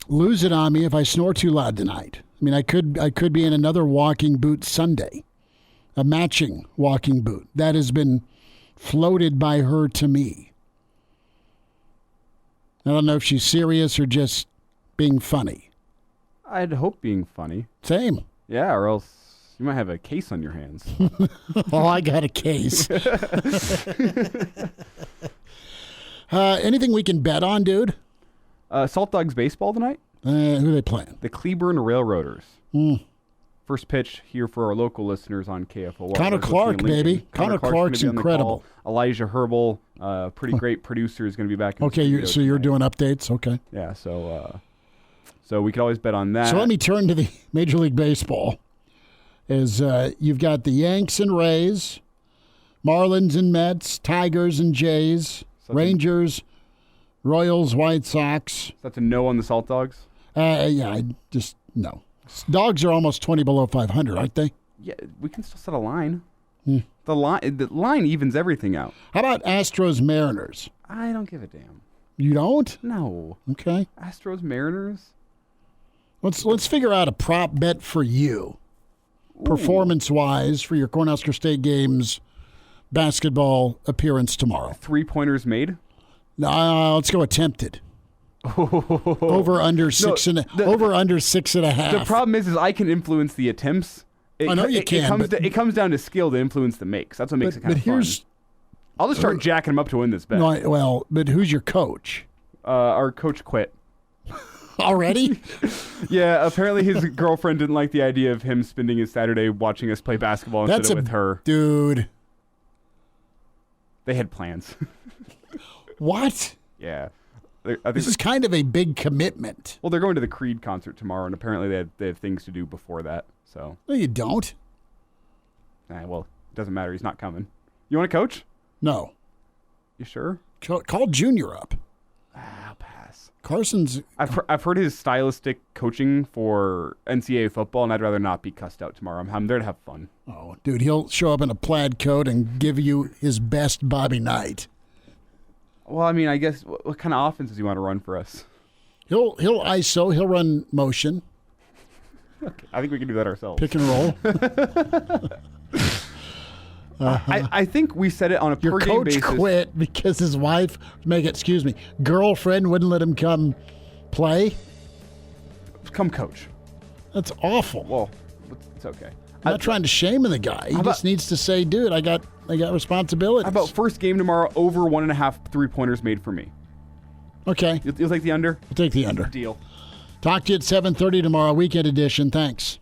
lose it on me if I snore too loud tonight. I mean, I could be in another walking boot Sunday. A matching walking boot. That has been floated by her to me. I don't know if she's serious or just being funny. I'd hope being funny. Same. Yeah, or else you might have a case on your hands. Oh, I got a case. Anything we can bet on, dude? Salt Dogs baseball tonight? Who are they playing? The Clausborne Railroaders. Mm. First pitch here for our local listeners on KFOR. Connor Clark, baby. Connor Clark's incredible. Elijah Herbel, pretty great producer, is going to be back in the studio so you're doing updates? Okay. Yeah, so we could always bet on that. So let me turn to the Major League Baseball. You've got the Yanks and Rays, Marlins and Mets, Tigers and Jays, Rangers, Royals, White Sox. That's a no on the Salt Dogs? No. Dogs are almost 20 below 500, aren't they? Yeah, we can still set a line. The line evens everything out. How about Astros Mariners? I don't give a damn. You don't? No. Okay. Astros Mariners? Let's figure out a prop bet for you, performance-wise, for your Cornhusker State Games basketball appearance tomorrow. 3-pointers made? Let's go attempted. Over under 6.5. The problem is I can influence the attempts. I know you can. It comes down to skill to influence the makes. That's what makes it kind of fun. I'll just start jacking them up to win this bet. No, but who's your coach? Our coach quit. Already? Yeah, apparently his girlfriend didn't like the idea of him spending his Saturday watching us play basketball instead of with her. Dude. They had plans. What? Yeah. This is kind of a big commitment. Well, they're going to the Creed concert tomorrow, and apparently they have things to do before that. So. No, you don't. Well, it doesn't matter. He's not coming. You want to coach? No. You sure? Call Junior up. I'll pass. Carson's. I've heard his stylistic coaching for NCAA football, and I'd rather not be cussed out tomorrow. I'm there to have fun. Oh, dude, he'll show up in a plaid coat and give you his best Bobby Knight. Well, I mean, I guess what kind of offense does he want to run for us? He'll ISO. He'll run motion. Okay, I think we can do that ourselves. Pick and roll. I think we said it on a per game basis. Your coach quit because his wife, girlfriend wouldn't let him come play. Come coach. That's awful. Well, it's okay. I'm not trying to shame the guy. He just needs to say, dude, I got responsibilities. How about first game tomorrow, over 1.5 3-pointers made for me? Okay. You'll take the under? I'll take the under. Deal. Talk to you at 7:30 tomorrow, weekend edition. Thanks.